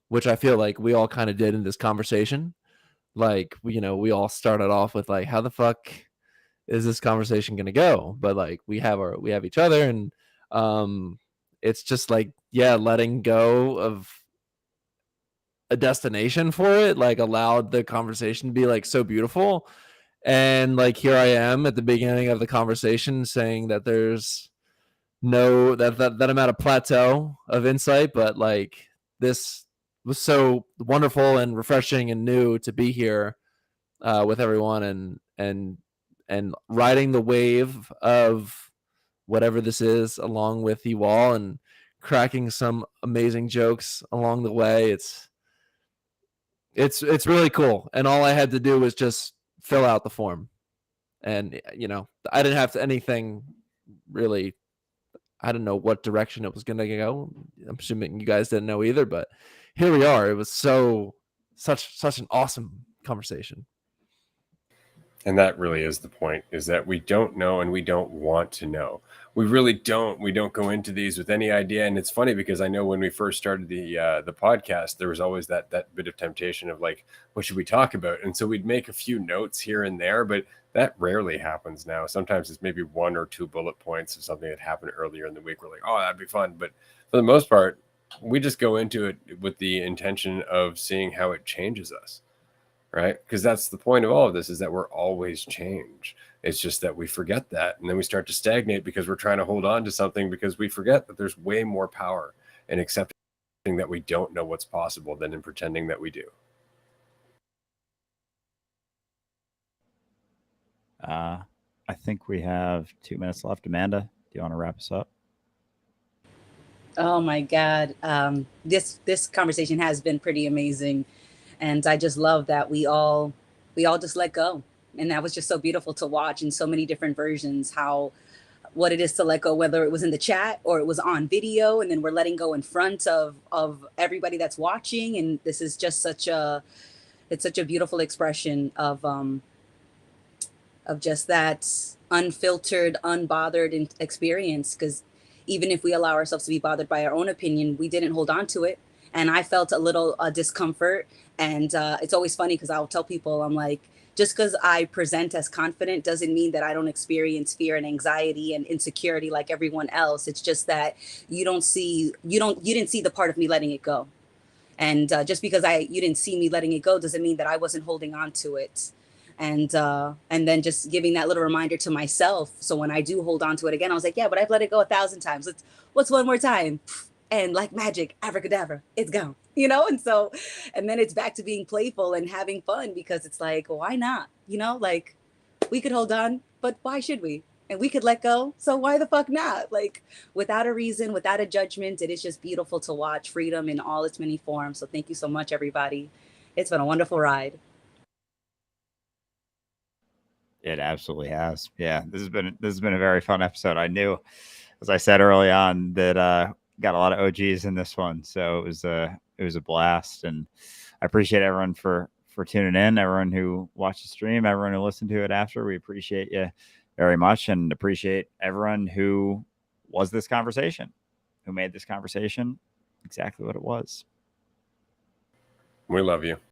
which I feel like we all kind of did in this conversation. Like, we all started off with like, how the fuck is this conversation going to go? But like, we have each other, and it's just like, yeah, letting go of a destination for it, like, allowed the conversation to be like so beautiful. And like, here I am at the beginning of the conversation saying that there's that I'm at a plateau of insight, but like, this was so wonderful and refreshing and new to be here with everyone, and riding the wave of whatever this is along with you all, and cracking some amazing jokes along the way. It's really cool, and all I had to do was just fill out the form, and I didn't have to anything really. I didn't know what direction it was going to go. I'm assuming you guys didn't know either, but here we are. It was such an awesome conversation. And that really is the point, is that we don't know and we don't want to know. We really don't. We don't go into these with any idea. And it's funny because I know when we first started the podcast, there was always that bit of temptation of like, what should we talk about? And so we'd make a few notes here and there, but that rarely happens now. Sometimes it's maybe 1 or 2 bullet points of something that happened earlier in the week. We're like, oh, that'd be fun. But for the most part, we just go into it with the intention of seeing how it changes us. Right? Because that's the point of all of this, is that we're always change. It's just that we forget that. And then we start to stagnate because we're trying to hold on to something, because we forget that there's way more power in accepting that we don't know what's possible than in pretending that we do. I think we have 2 minutes left. Amanda, do you want to wrap us up? Oh my God. This conversation has been pretty amazing. And I just love that we all just let go. And that was just so beautiful to watch in so many different versions, what it is to let go, whether it was in the chat or it was on video, and then we're letting go in front of everybody that's watching. And this is just such a beautiful expression of just that unfiltered, unbothered experience. Because even if we allow ourselves to be bothered by our own opinion, we didn't hold on to it. And I felt a little discomfort. And it's always funny because I'll tell people, I'm like, just because I present as confident doesn't mean that I don't experience fear and anxiety and insecurity like everyone else. It's just that you didn't see the part of me letting it go. And just because you didn't see me letting it go doesn't mean that I wasn't holding on to it. And then just giving that little reminder to myself. So when I do hold on to it again, I was like, yeah, but I've let it go 1,000 times. What's one more time? And like magic, abracadabra, it's gone, and then it's back to being playful and having fun, because it's like, why not? Like, we could hold on, but why should we? And we could let go, so why the fuck not? Like, without a reason, without a judgment, it is just beautiful to watch freedom in all its many forms. So thank you so much, everybody. It's been a wonderful ride. It absolutely has. Yeah, this has been a very fun episode. I knew, as I said early on, that got a lot of OGs in this one, so it was a blast, and I appreciate everyone for tuning in, everyone who watched the stream, everyone who listened to it after. We appreciate you very much, and appreciate everyone who was this conversation, who made this conversation exactly what it was. We love you.